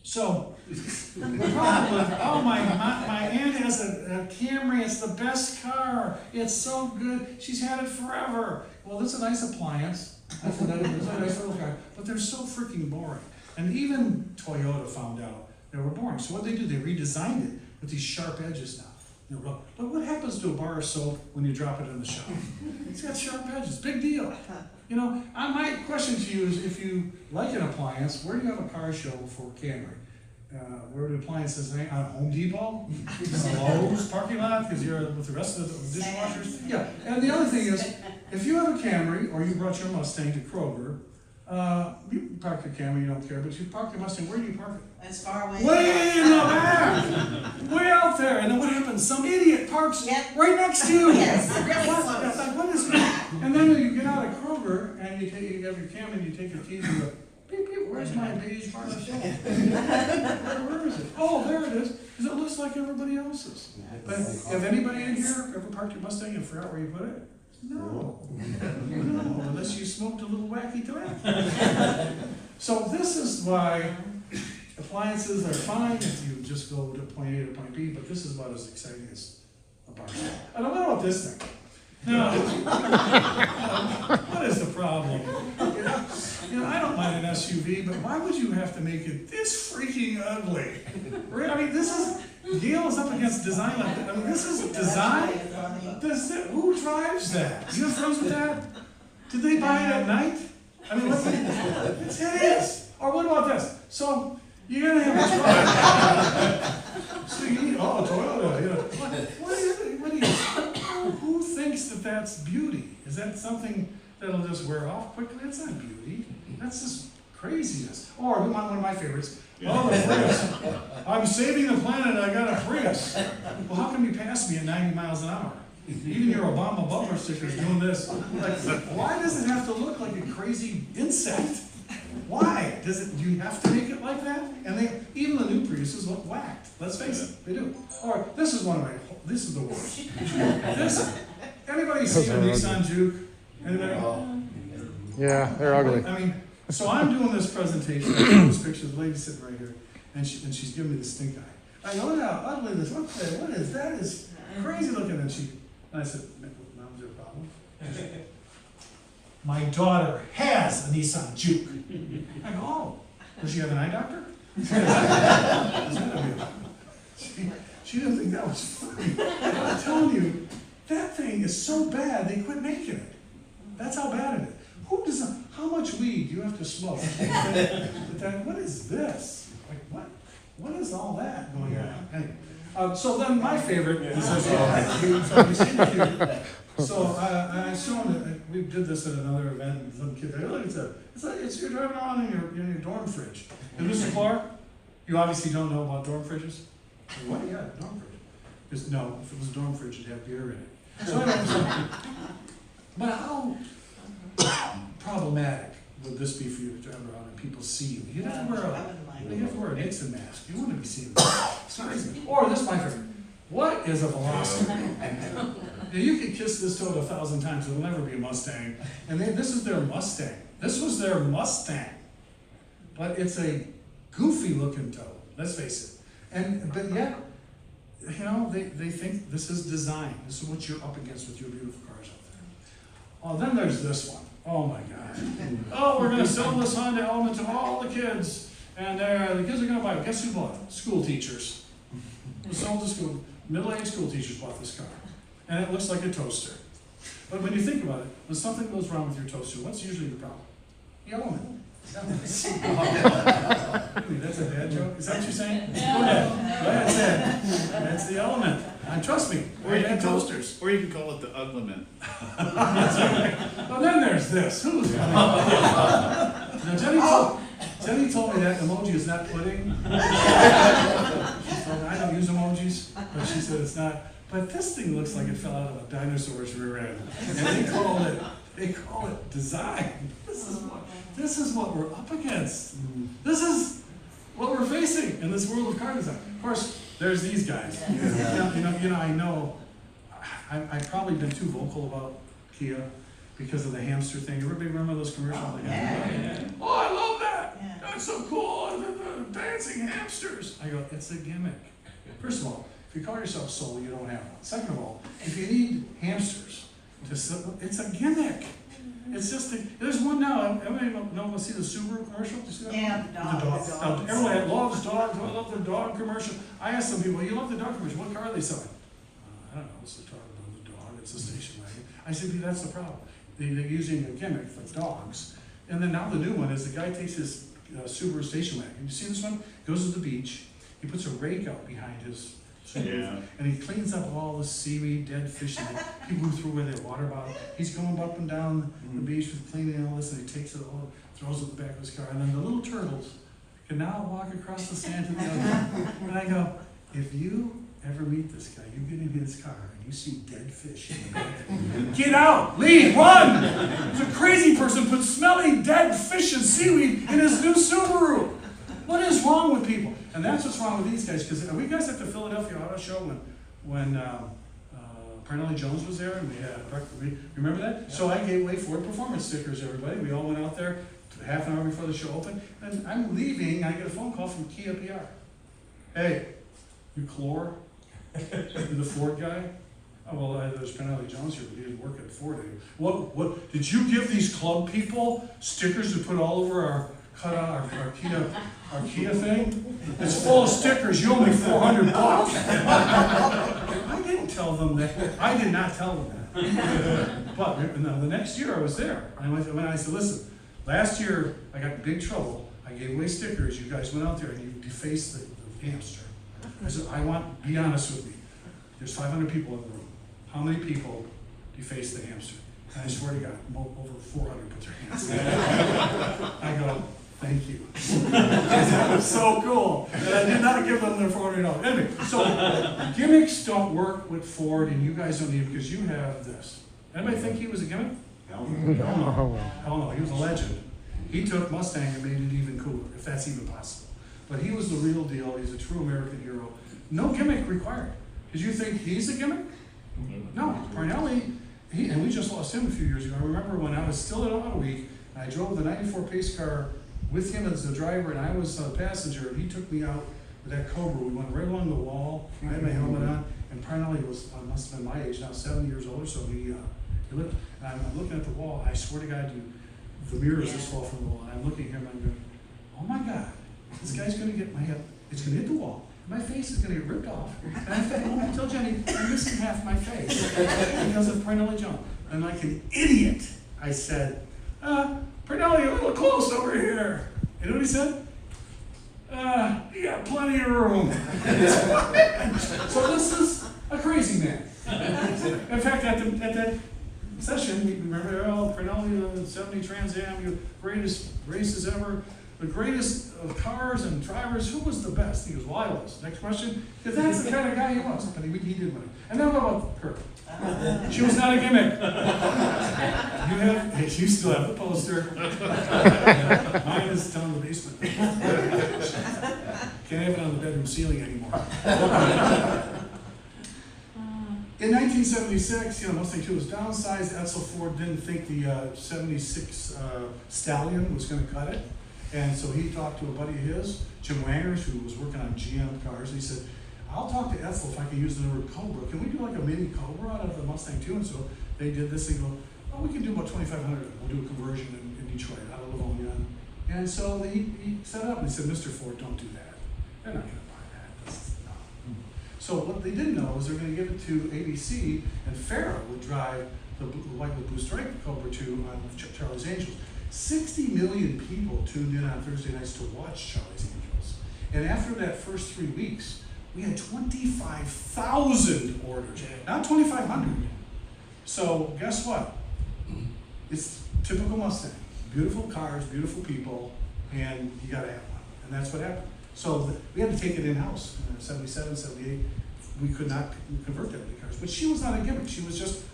So, the problem with, oh my aunt has a Camry, it's the best car, it's so good, she's had it forever. Well, that's a nice appliance, that's a nice little car, but they're so freaking boring. And even Toyota found out they were boring. So what they do, they redesigned it with these sharp edges now. But what happens to a bar of soap when you drop it in the shower? It's got sharp edges, big deal. You know, my question to you is, if you like an appliance, where do you have a car show for Camry? Where do appliances hang? On Home Depot? Lowe's parking lot, because you're with the rest of the dishwashers? Yeah, and the other thing is, if you have a Camry, or you brought your Mustang to Kroger, you park your Camry, you don't care, but you park your Mustang, where do you park it? As far away. Way in the back! Way out there, and then what happens? Some idiot parks right next to you! Yes, really close. It's like, what is that? And then you get out of Kroger, and you have your Camry, and you take your keys, and you go, beep, beep, where's my beige bar of soap? Where is it? Oh, there it is, because it looks like everybody else's. But have anybody in here ever parked your Mustang and forgot where you put it? No. No, unless you smoked a little wacky tobacco. So this is why appliances are fine if you just go to point A to point B, but this is about as exciting as a bar stool. I don't know about this thing. Now, what is the problem? You know, I don't mind an SUV, but why would you have to make it this freaking ugly? Right? I mean, this is, Gale is up against design like that. I mean, this is design. Who drives that? You have friends with that? Did they buy it at night? I mean, it's hideous. Or what about this? So, you're gonna have a truck. So you need, Toyota, you know. What do you, who thinks that that's beauty? Is that something that'll just wear off quickly? That's not beauty. That's just craziness. Or one of my favorites, the Prius. I'm saving the planet, I got a Prius. Well, how come you passed me at 90 miles an hour? Even your Obama bumper sticker's doing this. Like, why does it have to look like a crazy insect? Why? Do you have to make it like that? And even the new Priuses look whacked. Let's face it, they do. Or this is this is the worst. Anybody seen a Nissan Juke? Anybody? Yeah, they're ugly. I mean, so I'm doing this presentation, I show this picture, the lady sitting right here, and she's giving me the stink eye. I go, look how ugly this, what is, that is crazy looking, and I said, Mom, is there a problem? My daughter has a Nissan Juke. I go, oh, does she have an eye doctor? She didn't think that was funny. I'm telling you, that thing is so bad, they quit making it. That's how bad it is. How much weed do you have to smoke? What is this? Like, what is all that going on? Anyway, so then my favorite is this. So I showed it, we did this at another event, and some kid, look, it's you're driving around in your dorm fridge. And Mr. Clor, you obviously don't know about dorm fridges? What? Yeah, dorm fridge. No, if it was a dorm fridge, it'd have beer in it. So anyway, but how problematic would this be for you to drive around and people see you? You have to wear a Nixon mask. You want to be seen. It's crazy. Or this is my favorite. What is a velocity? You could kiss this toad 1,000 times, it'll never be a Mustang. And this is their Mustang. This was their Mustang. But it's a goofy looking toad, let's face it. But yet, you know, they think this is design. This is what you're up against with your beautiful cars out there. Oh, then there's this one. Oh my God. Oh, we're gonna sell this Honda Element to all the kids. And the kids are gonna buy it. Guess who bought it? School teachers. We sold to school. Middle-aged school teachers bought this car. And it looks like a toaster. But when you think about it, when something goes wrong with your toaster, what's usually the problem? The element. That's a bad joke? Is that what you're saying? Go ahead. Go ahead, say it. That's the element. And trust me, Or you can toasters. Or you can call it the Uglement. Well, then there's this. Who's now, Jenny told me that emoji is not pudding. She's told me, I don't use emojis, but she said it's not. But this thing looks like it fell out of a dinosaur's rear end. And they call it design. This is what we're up against. This is what we're facing in this world of car design. Of course, there's these guys. I know I've probably been too vocal about Kia because of the hamster thing. Everybody remember those commercials? Oh, I love that. Yeah. That's so cool. The dancing hamsters. I go, it's a gimmick. First of all, if you call yourself Soul, you don't have one. Second of all, if you need hamsters, it's a gimmick. It's just, there's one now. Everybody know see the Subaru commercial? Do you see that? Yeah, the dogs. Everybody loves dogs. I love the dog commercial. I asked some people, you love the dog commercial. What car are they selling? I don't know. It's the dog. It's a station wagon. I said, that's the problem. They're using a gimmick for dogs. And then now the new one is the guy takes his Subaru station wagon. You see this one? Goes to the beach. He puts a rake out behind his Subaru, and he cleans up all the seaweed, dead fish, and the people who threw away their water bottle. He's going up and down the beach with cleaning all this, and he takes it all, throws it in the back of his car. And then the little turtles can now walk across the sand to the other side. And I go, if you ever meet this guy, you get in his car, and you see dead fish in the back, get out, leave, run! There's a crazy person put smelly dead fish and seaweed in his new Subaru. What is wrong with people? And that's what's wrong with these guys. Because we guys at the Philadelphia Auto Show when Parnelli Jones was there, and we had remember that? Yeah. So I gave away Ford Performance stickers, everybody. We all went out there half an hour before the show opened, and I'm leaving. I get a phone call from Kia PR. Hey, you Clor? You the Ford guy? Oh, well, there's Parnelli Jones here, but he didn't work at Ford. What? Did you give these club people stickers to put all over our Kia thing? It's full of stickers. You owe me $400. I didn't tell them that. I did not tell them that. But the next year I was there. I said, listen, last year I got in big trouble. I gave away stickers. You guys went out there and you defaced the hamster. I said, be honest with me. There's 500 people in the room. How many people defaced the hamster? And I swear to God, over 400 put their hands down. I go, thank you. That was so cool. And I did not give them their $400. Anyway, so gimmicks don't work with Ford, and you guys don't need it because you have this. Anybody think he was a gimmick? Hell no. Hell no. He was a legend. He took Mustang and made it even cooler, if that's even possible. But he was the real deal. He's a true American hero. No gimmick required. Because you think he's a gimmick? No. Parnelli, and we just lost him a few years ago. I remember when I was still at Auto Week, and I drove the 94 pace car with him as the driver, and I was a passenger, and he took me out with that Cobra. We went right along the wall. I had my helmet on, and Parnelli must have been my age now, 70 years old or so. He lived, and I'm looking at the wall. I swear to God, the mirrors just fall from the wall. And I'm looking at him, and I'm going, oh my God, this guy's going to get my head. It's going to hit the wall. My face is going to get ripped off. And I told Jenny, I'm missing half my face because of Parnelli Jones. And like an idiot, I said, Parnelli, a little close over here. You know what he said? You got plenty of room. So this is a crazy man. In fact, at that session, we remember, Parnelli, the 70 Trans Am, the greatest races ever. The greatest of cars and drivers, who was the best? He goes, well, I was. Next question, because that's the kind of guy he was. But he did win. And then what about her? She was not a gimmick. You still have the poster. Mine is down in the basement. Can't have it on the bedroom ceiling anymore. In 1976, Mustang 2 was downsized. Edsel Ford didn't think the 76 Stallion was going to cut it. And so he talked to a buddy of his, Jim Wangers, who was working on GM cars. And he said, I'll talk to Edsel if I can use the word Cobra. Can we do like a mini Cobra out of the Mustang 2? And so they did this. They go, oh, we can do about 2,500. We'll do a conversion in Detroit, out of Livonia. And so he set up and he said, Mr. Ford, don't do that. They're not going to buy that. No. So what they didn't know is they're going to give it to ABC, and Farrah would drive the white with blue stripe Cobra 2 on Charlie's Angels. 60 million people tuned in on Thursday nights to watch Charlie's Angels. And after that first 3 weeks, we had 25,000 orders, not 2,500. So guess what? It's typical Mustang. Beautiful cars, beautiful people, and you gotta have one. And that's what happened. So we had to take it in-house, 77, 78. We could not convert that into cars. But she was not a gimmick. She was just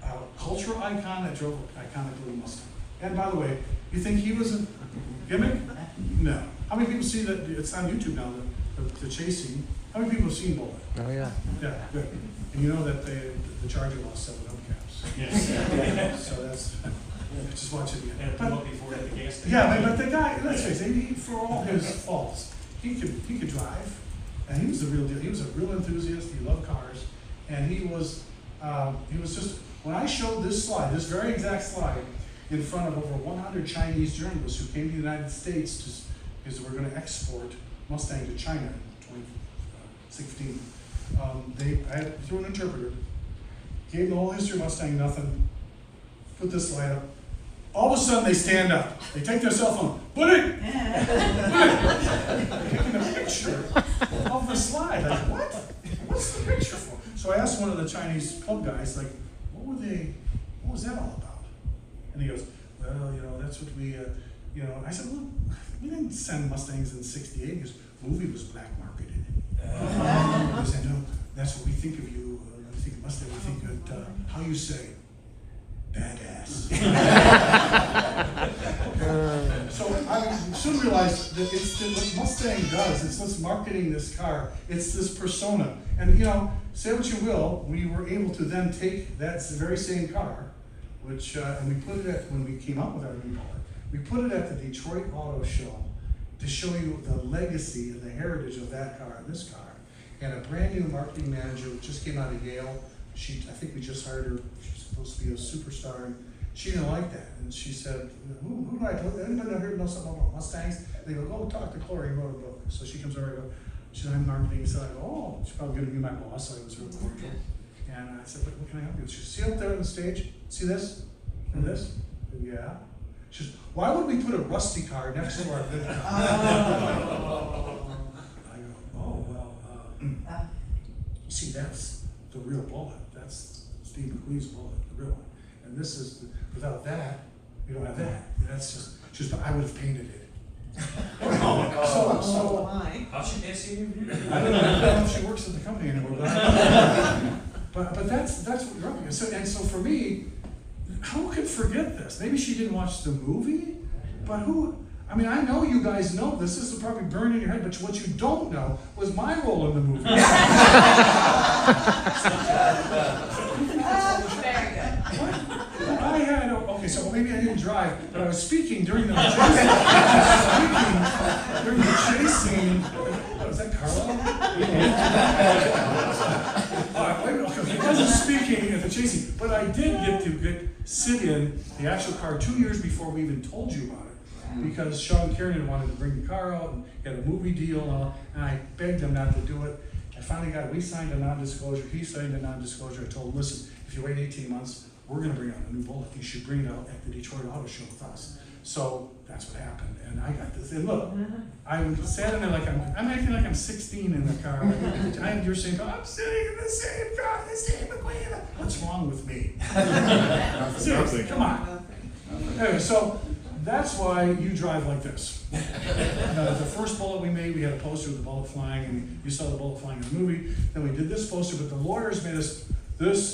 a cultural icon that drove an iconic little Mustang. And by the way, you think he was a gimmick? No. How many people see that? It's on YouTube now, the chasing. How many people have seen Bullet? Oh, yeah. Yeah, good. And you know that the Charger lost 7 hubcaps. Yes. So that's, just watch it again. And But- look before at the gas station. yeah, but the guy, let's face it, for all his faults, he could drive, and he was the real deal. He was a real enthusiast. He loved cars, and he was just. When I showed this slide, this very exact slide, in front of over 100 Chinese journalists who came to the United States because we're going to export Mustang to China in 2016, I threw an interpreter, gave the whole history of Mustang, nothing. Put this slide up. All of a sudden, they stand up. They take their cell phone. Put it! Taking a picture of the slide. Like, what? What's the picture for? So I asked one of the Chinese club guys, like, what was that all about? And he goes, well, that's what we, I said, well, we didn't send Mustangs in '68. He goes, movie was black marketed. I said, no, that's what we think of you. We think of Mustang, we think of how you say, badass. So I soon realized that what Mustang does, it's this marketing this car, it's this persona. And say what you will, we were able to then take that very same car, which, and we put it at, when we came up with our new car, we put it at the Detroit Auto Show to show you the legacy and the heritage of that car and this car. And a brand new marketing manager just came out of Gale. I think we just hired her. She's supposed to be a superstar, and she didn't like that. And she said, who do I put? Anybody out here know something about Mustangs? They go, go talk to Clor, he wrote a book. So she comes over and goes, she said, I'm marketing. So I go, oh, she's probably going to be my boss. So I was real cordial. And I said, what can I help you with? She said, see up there on the stage? See this? And this? And yeah. She says, why would we put a rusty car next to our good car? I go, oh, well, you see, that's the real Bullet. That's Steve McQueen's Bullet, the real one. And this is, without that, we don't have that. That's just I would have painted it. So How's she can't see you? I don't know if she works at the company anymore, but that's what you're up against. So for me, who could forget this? Maybe she didn't watch the movie, but who? I mean, I know you guys know this. This is probably burned in your head, but what you don't know was my role in the movie. Very good. I had, okay, so maybe I didn't drive, but I was speaking during the chase scene. Oh, is that Carlo? I wasn't speaking at the chase scene, but I did get to sit in the actual car 2 years before we even told you about it. Because Sean Kiernan wanted to bring the car out and get a movie deal and I begged him not to do it. I finally we signed a non-disclosure, he signed a non-disclosure. I told him, listen, if you wait 18 months, we're gonna bring out a new Bullet. You should bring it out at the Detroit Auto Show with us. So that's what happened. And I got this, and look, I sat in there like I'm acting like I'm 16 in the car. I'm your same car, I'm sitting in the same car, the same McQueen. What's wrong with me? Seriously, come on. Anyway, so that's why you drive like this. The first Bullet we made, we had a poster with the Bullet flying, and you saw the Bullet flying in the movie. Then we did this poster, but the lawyers made us,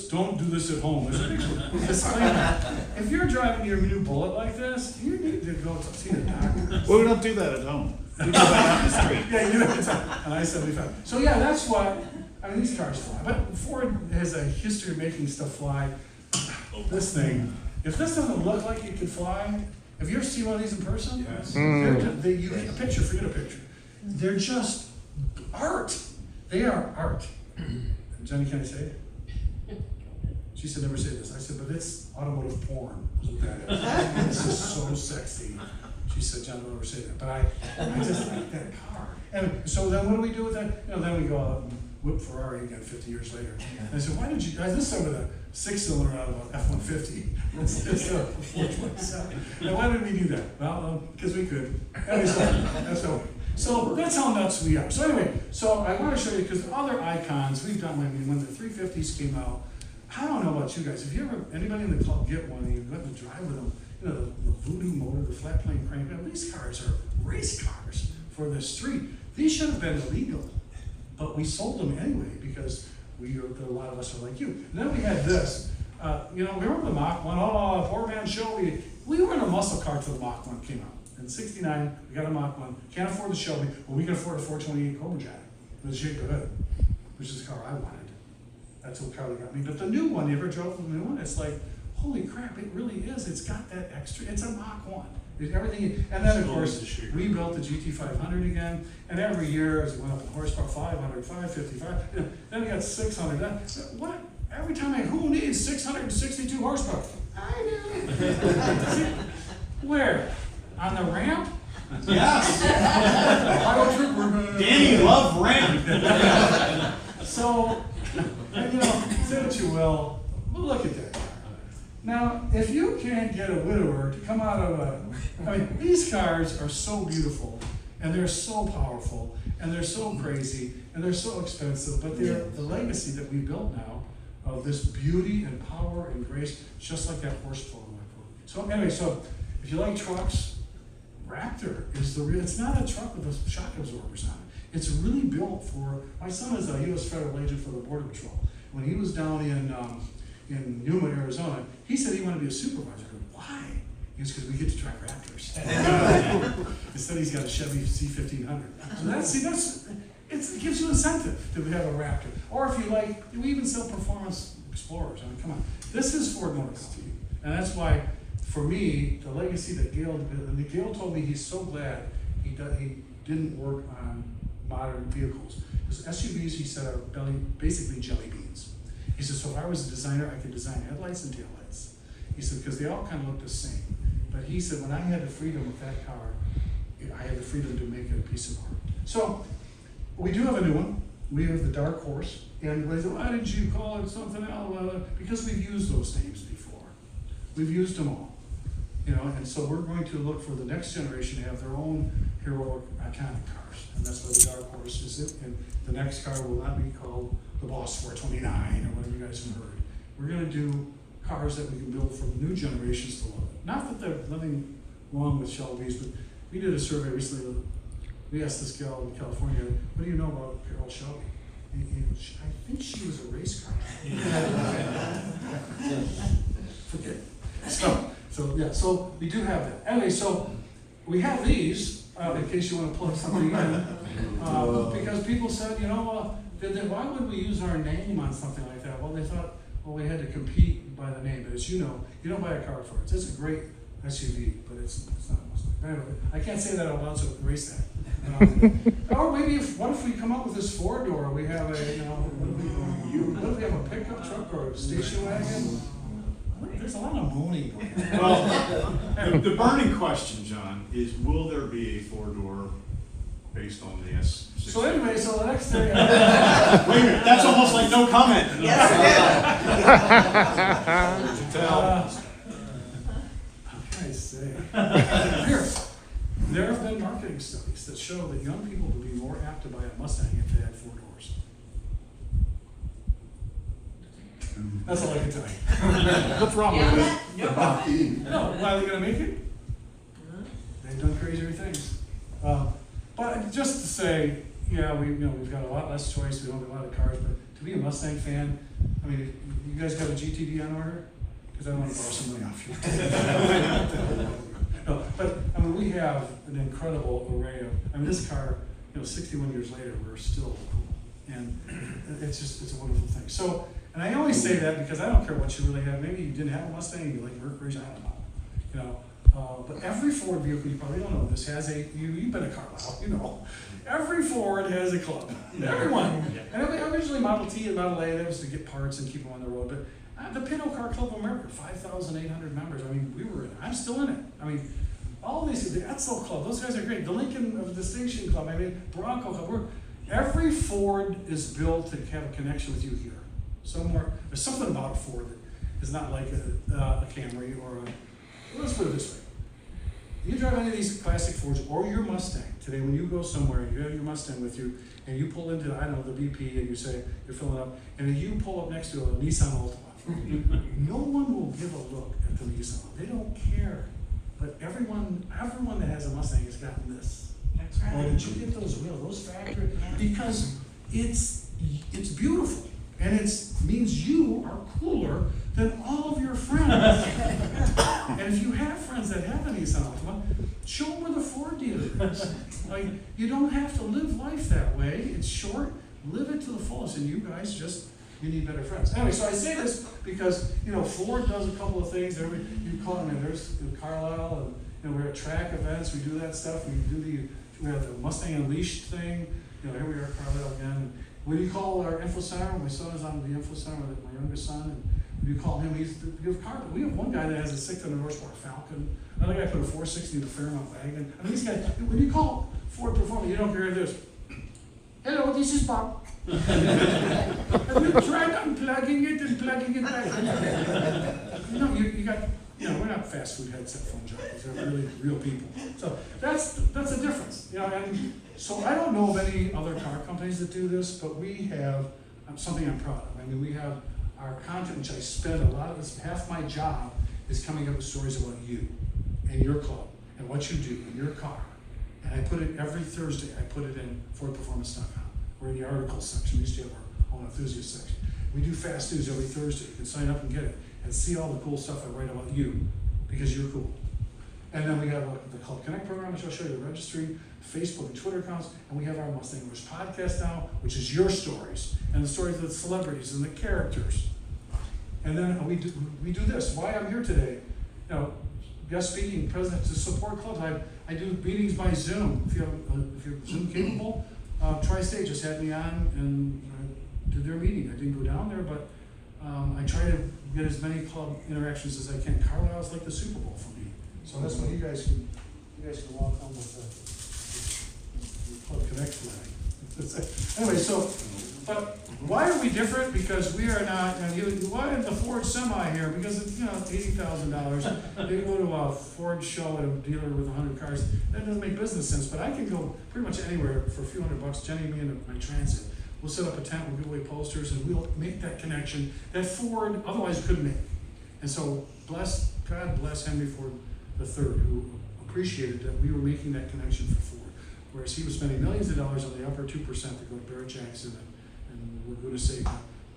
don't do this at home. There's a big disclaimer. If you're driving your new Bullet like this, you need to go see the doctor. Well, we don't do that at home. We do that on the street. Yeah, you know, it's an I-75. So yeah, that's what, I mean, these cars fly. But Ford has a history of making stuff fly. This thing, if this doesn't look like it could fly, have you ever seen one of these in person? Yes. You get a picture, forget a picture. They're just art. They are art. Jenny, can I say it? She said, never say this. I said, but it's automotive porn. Is what that is. This is so sexy. She said, John, don't ever say that. But I just like that car. And so then what do we do with that? Then we go out and whip Ferrari again 50 years later. And I said, why did you guys, this is with a 6-cylinder out of an F-150. It's a 427. Now why did we do that? Well, because we could. Anyway, so that's how nuts we are. So anyway, so I want to show you, because other icons we've done, when the 350s came out, I don't know about you guys, if you ever, anybody in the club get one and you've got to drive with them, the Voodoo motor, the flat plane crank, these cars are race cars for the street. These should have been illegal, but we sold them anyway because a lot of us are like you. And then we had this. Remember the Mach 1? Oh, poor man Shelby. We were in a muscle car till the Mach 1 came out. In '69, we got a Mach 1. Can't afford the Shelby, but we can afford a 428 Cobra Jack with a shaker hood, which is the car I wanted. That's what Carly got me. But the new one, you ever drove the new one? It's like, holy crap, it really is. It's got that extra, it's a Mach 1. Everything, and then of course, we built the GT500 again, and every year as it went up in horsepower, 500, 555, then we got 600. What? Every time who needs 662 horsepower? I do. Where? On the ramp? Yes. Auto trooper. Danny loved ramp. So, say what you will, look at that. Now, if you can't get a widower to come out of these cars are so beautiful, and they're so powerful, and they're so crazy, and they're so expensive, but they're the legacy that we built now of this beauty and power and grace, just like that horse photo I put. So anyway, if you like trucks, Raptor is it's not a truck with a shock absorbers on it. It's really built for, my son is a U.S. federal agent for the Border Patrol. When he was down in Yuma, Arizona, he said he wanted to be a supervisor. I go, why? He goes, because we get to drive Raptors. Instead, he's got a Chevy C1500. So it gives you incentive to have a Raptor. Or if you like, we even sell performance Explorers. I mean, come on. This is Ford Motor Company. And that's why, for me, the legacy that Gale did, and Gale told me he's so glad he didn't work on modern vehicles. Because SUVs, he said, are basically jelly beans. He said, so if I was a designer, I could design headlights and taillights. He said, because they all kind of look the same. But he said, when I had the freedom with that car, I had the freedom to make it a piece of art. So, we do have a new one. We have the Dark Horse. And they said, why didn't you call it something else? Because we've used those names before. We've used them all. And so we're going to look for the next generation to have their own heroic, iconic cars. And that's why the Dark Horse is it. And the next car will not be called the Boss 429 or whatever you guys have heard. We're going to do cars that we can build for the new generations to love it. Not that there's nothing wrong with Shelby's, but we did a survey recently. We asked this gal in California, what do you know about Carol Shelby? I think she was a race car. Forget it. So we do have that. Anyway, so we have these, in case you want to plug something in, because people said, why would we use our name on something like that? Well, they thought, we had to compete by the name. But as you know, you don't buy a car for it. It's a great SUV, but it's not a Mustang. Anyway, I can't say that out loud, so erase that. Or maybe what if we come up with this four-door? We have what if we have a pickup truck or a station wagon? There's a lot of moaning going on. Well, the burning question, John, is will there be a four-door based on the S60? So anyway, the next day... Wait a minute, that's almost like no comment. What can I say? There have been marketing studies that show that young people would be more apt to buy a Mustang if they had four doors. That's all I can tell you. What's wrong with it? No, why are they going to make it? They've done crazier things. But just to say, we've got a lot less choice. We don't have a lot of cars, but to be a Mustang fan, I mean, you guys got a GTD on order? Because I want to borrow some money off you. No, but I mean, we have an incredible array of. This car, 61 years later, we're still cool, and it's a wonderful thing. So, and I always say that because I don't care what you really have. Maybe you didn't have a Mustang, you like Mercury's, I don't know, but every Ford vehicle, you probably don't know this, has you've been a Carlisle, every Ford has a club. Everyone. And originally Model T and Model A, that was to get parts and keep them on the road, but the Pinto Car Club of America, 5,800 members. I mean, we were in it. I'm still in it. I mean, all these, the Etzel Club, those guys are great. The Lincoln of Distinction Club, Bronco Club. Every Ford is built to have a connection with you here. Somewhere, there's something about a Ford that is not like a Camry or let's put it this way. You drive any of these classic Fords or your Mustang today, when you go somewhere and you have your Mustang with you and you pull into, the BP and you say, you're filling up, and then you pull up next to a Nissan Altima. No one will give a look at the Nissan. They don't care. But everyone that has a Mustang has gotten this. Oh, did you get those wheels, those factory? Because it's beautiful, and means you are cooler than all of your friends. And if you have friends that have an Nissan Altima, show them where the Ford dealer is. Like, you don't have to live life that way. It's short. Live it to the fullest, and you guys you need better friends. Anyway, so I say this because, Ford does a couple of things. You call them, and there's Carlisle, and we're at track events. We do that stuff. We have the Mustang Unleashed thing. Here we are at Carlisle again. When you call our info center, my son is on the info center, my youngest son, and when you call him, we have one guy that has a 600 horsepower Falcon. Another guy put a 460 in a Fairmont wagon. I mean, these guys, when you call Ford Performance, you don't hear this. Hello, this is Bob. Have you tried unplugging it and plugging it back? You got, we're not fast food headset phone jockeys. They're really real people. So that's the difference. And so I don't know of any other car companies that do this, but we have something I'm proud of. I mean, we have our content, which I spend a lot of this. Half my job is coming up with stories about you and your club and what you do in your car. And I put it every Thursday. I put it in FordPerformance.com. We're in the articles section. We used to have our own enthusiast section. We do fast news every Thursday. You can sign up and get it and see all the cool stuff I write about you because you're cool. And then we have the Club Connect program, which I'll show you, the registry, Facebook and Twitter accounts, and we have our Mustang Wars podcast now, which is your stories and the stories of the celebrities and the characters. And then we do this. Why I'm here today, guest speaking, president to support clubs. I do meetings by Zoom. If you're Zoom capable, Tri-State just had me on and did their meeting. I didn't go down there, but I try to get as many club interactions as I can. Carlisle's like the Super Bowl for me, so that's why you guys can walk home with the Club Connect tonight. Anyway, but why are we different? Because we are not. Why is the Ford Semi here? Because it's $80,000. They go to a Ford show at a dealer with 100 cars. That doesn't make business sense. But I can go pretty much anywhere for a few $100. Jenny and me and my Transit. We'll set up a tent. We'll give away posters, and we'll make that connection that Ford otherwise couldn't make. And so God bless Henry Ford III, who appreciated that we were making that connection for Ford. Whereas he was spending millions of dollars on the upper 2% to go to Barrett Jackson and we're going to say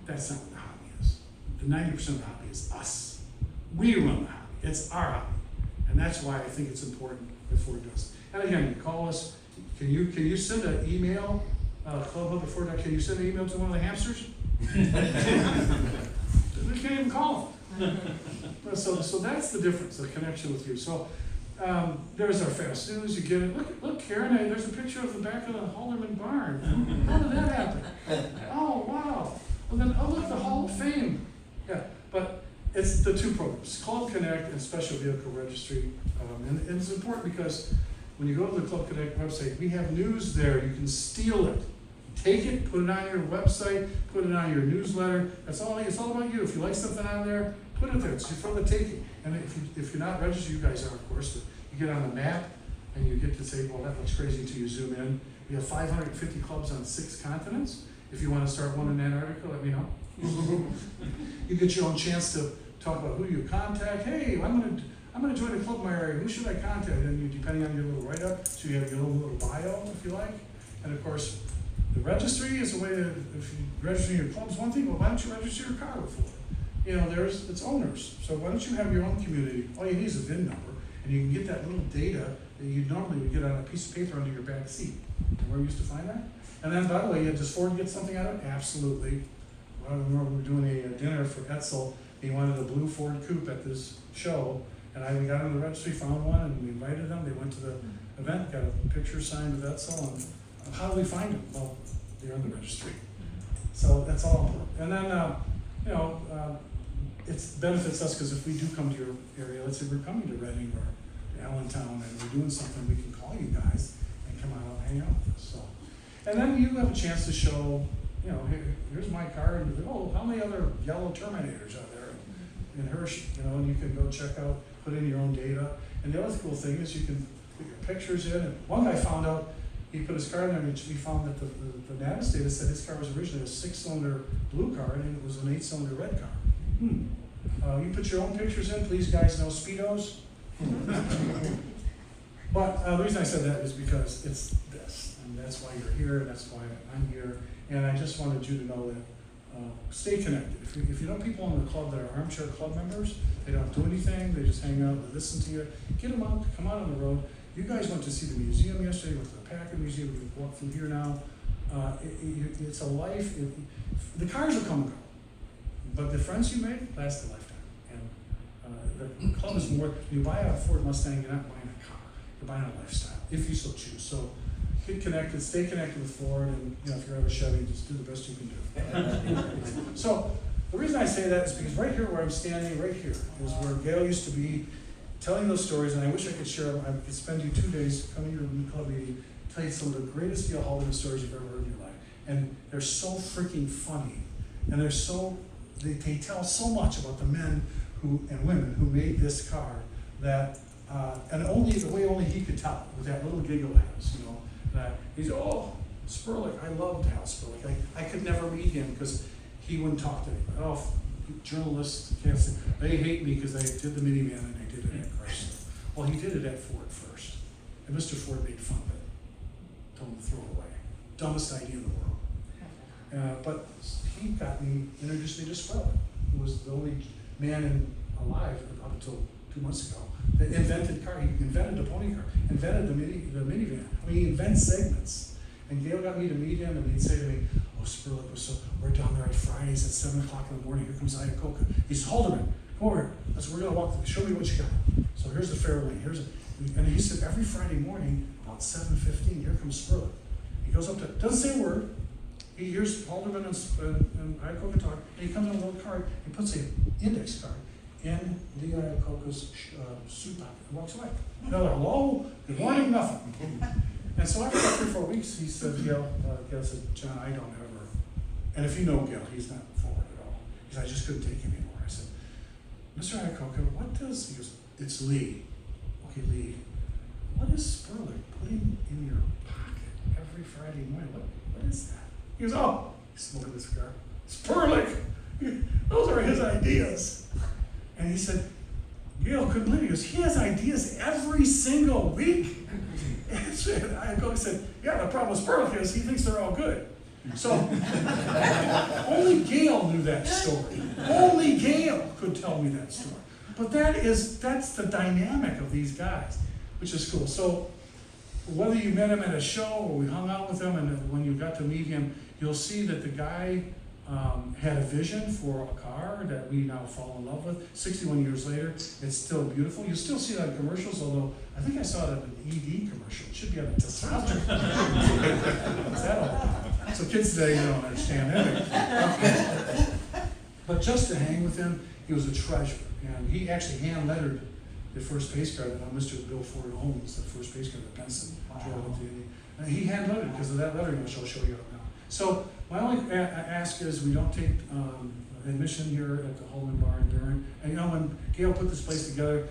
that's not what the hobby is. The 90% of the hobby is us. We run the hobby. It's our hobby. And that's why I think it's important that Ford does it. And again, you call us. Can you send an email, club@Ford.com? Can you send an email to one of the hamsters? We can't even call them. So that's the difference, the connection with you. So there's our fast news. You get it. Look, Karen. There's a picture of the back of the Halderman barn. How did that happen? Oh, wow. Well, then, look, the Hall of Fame. Yeah, but it's the two programs, Club Connect and Special Vehicle Registry. And it's important because when you go to the Club Connect website, we have news there. You can steal it. Take it, put it on your website, put it on your newsletter. It's all about you. If you like something on there, put it there. It's for the taking. And if you're not registered, you guys are, of course, you get on the map and you get to say, well, that looks crazy until you zoom in. We have 550 clubs on 6 continents. If you want to start one in Antarctica, let me know. You get your own chance to talk about who you contact. Hey, I'm gonna join a club in my area. Who should I contact? And you, depending on your little write-up, so you have your little bio, if you like. And of course, the registry is a way to, if you register your club's one thing, well, why don't you register your car before? It's owners. So why don't you have your own community? All you need is a VIN number, and you can get that little data that you normally would get on a piece of paper under your back seat. Where we used to find that? And then, by the way, does Ford get something out of it? Absolutely. Well, I remember we were doing a dinner for Etzel. He wanted a blue Ford coupe at this show, and we got him in the registry, found one, and we invited them. They went to the event, got a picture signed with Etzel, and how do we find them? Well, they're in the registry. So that's all important. And then, it benefits us because if we do come to your area, let's say we're coming to Reading or to Allentown and we're doing something, we can call you guys and come out and hang out with us. So, and then you have a chance to show, here's my car, and how many other yellow Terminators are there in Hershey, and you can go check out, put in your own data. And the other cool thing is you can put your pictures in. And one guy found out, he put his car in there, and we found that the NAVIS data said his car was originally a 6-cylinder blue car, and it was an 8-cylinder red car. You put your own pictures in, please, guys, no Speedos. But the reason I said that is because and that's why you're here, and that's why I'm here. And I just wanted you to know that, stay connected. If you know people in the club that are armchair club members, they don't do anything, they just hang out, they listen to you, get them out, come out on the road. You guys went to see the museum yesterday, went to the Packer Museum, we walked through here now. It's a life, the cars will come and go, but the friends you make last a lifetime. And the club is more, you buy a Ford Mustang, you're not buying a car, you're buying a lifestyle, if you so choose. So get connected, stay connected with Ford, and if you're ever Chevy, just do the best you can do. So the reason I say that is because right here where I'm standing, right here, is where Gale used to be, telling those stories, and I wish I could share them. I could spend you 2 days coming to your club meeting, tell you some of the greatest Gale Haldermans stories you've ever heard in your life. And they're so freaking funny, and they're so, they tell so much about the men and women who made this car that, and only the way only he could tell it, with that little giggle he has, that he's, oh, Sperlich, I loved Hal Sperlich. I could never meet him because he wouldn't talk to anybody. Oh, journalists, can't say, they hate me because I did the minivan and I did it at Chrysler. Well, he did it at Ford first, and Mr. Ford made fun of it, told him to throw it away. Dumbest idea in the world. But he got me, introduced me to Sperlich, who was the only man alive up until 2 months ago that invented car. He invented the pony car, invented the minivan. I mean, he invents segments. And Gale got me to meet him, and he'd say to me, oh, Sperlich was so, we're down there at Fridays at 7 o'clock in the morning, here comes Iacocca. He's Halderman, come over here. We're gonna walk, show me what you got. So here's the fair lane, and he said every Friday morning, about 7:15, here comes Sperlich. He goes up to, doesn't say a word. He hears Halderman and Iacocca talk, and he comes on a little card, he puts an index card in the Iacocca's suit pocket and walks away. Another hello, good morning, nothing. And so after 3 or 4 weeks, he said, Gale said, John, I don't ever, and if you know Gale, he's not forward at all. He said, I just couldn't take him anymore. I said, Mr. Iacocca, what does, he goes, it's Lee. Okay, Lee, what is Sperlich putting in your pocket every Friday morning? What is that? He goes, oh, he's smoking this cigar. Sperlich, those are his ideas. And he said, Gale couldn't believe it. He goes, he has ideas every single week. And I said, yeah, the problem with Sperlich is he thinks they're all good. So only Gale knew that story. Only Gale could tell me that story. But that's the dynamic of these guys, which is cool. So whether you met him at a show or we hung out with him, and when you got to meet him, you'll see that the guy had a vision for a car that we now fall in love with. 61 years later, it's still beautiful. You still see that in commercials, although I think I saw it in an ED commercial. It should be on a testosterone. What's that all about? So kids today don't understand that. But just to hang with him, he was a treasure. And he actually hand-lettered the first pace car that Mr. Bill Ford owns, the first pace car that Benson drove into. And he hand-lettered because of that lettering, which I'll show you now. So my only ask is we don't take admission here at the Holman Bar and Durham. And when Gale put this place together,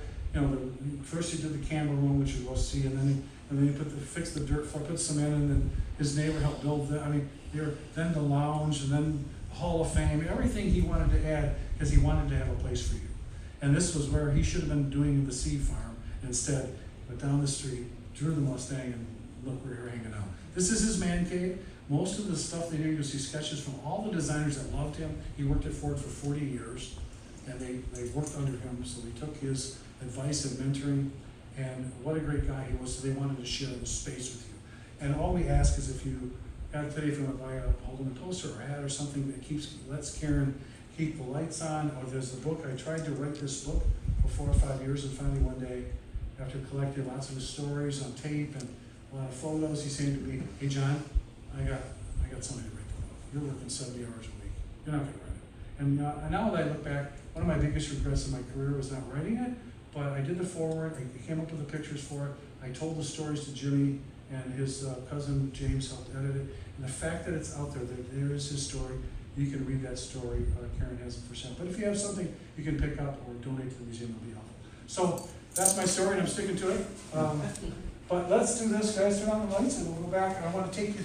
first he did the camera room, which you will see, and then he fixed the dirt floor, put cement in, and his neighbor helped build that. I mean, then the lounge, and then the Hall of Fame, everything he wanted to add because he wanted to have a place for you. And this was where he should have been doing the seed farm. Instead, went down the street, drew the Mustang, and look where you're hanging out. This is his man cave. Most of the stuff that you'll see sketches from all the designers that loved him. He worked at Ford for 40 years, and they worked under him, so they took his advice and mentoring, and what a great guy he was, so they wanted to share the space with you. And all we ask is if you want to buy a Halderman toaster or a hat or something that lets Karen keep the lights on, or there's the book. I tried to write this book for 4 or 5 years, and finally one day, after collecting lots of his stories on tape and a lot of photos, he said to me, hey John, I got somebody to write the book. You're working 70 hours a week. You're not going to write it. And now that I look back, one of my biggest regrets in my career was not writing it, but I did the foreword, I came up with the pictures for it, I told the stories to Jimmy, and his cousin James helped edit it. And the fact that it's out there, that there is his story, you can read that story. Karen has it for sale. But if you have something you can pick up or donate to the museum, it'll be helpful. So that's my story, and I'm sticking to it. But let's do this, guys. Turn on the lights, and we'll go back. And I want to take you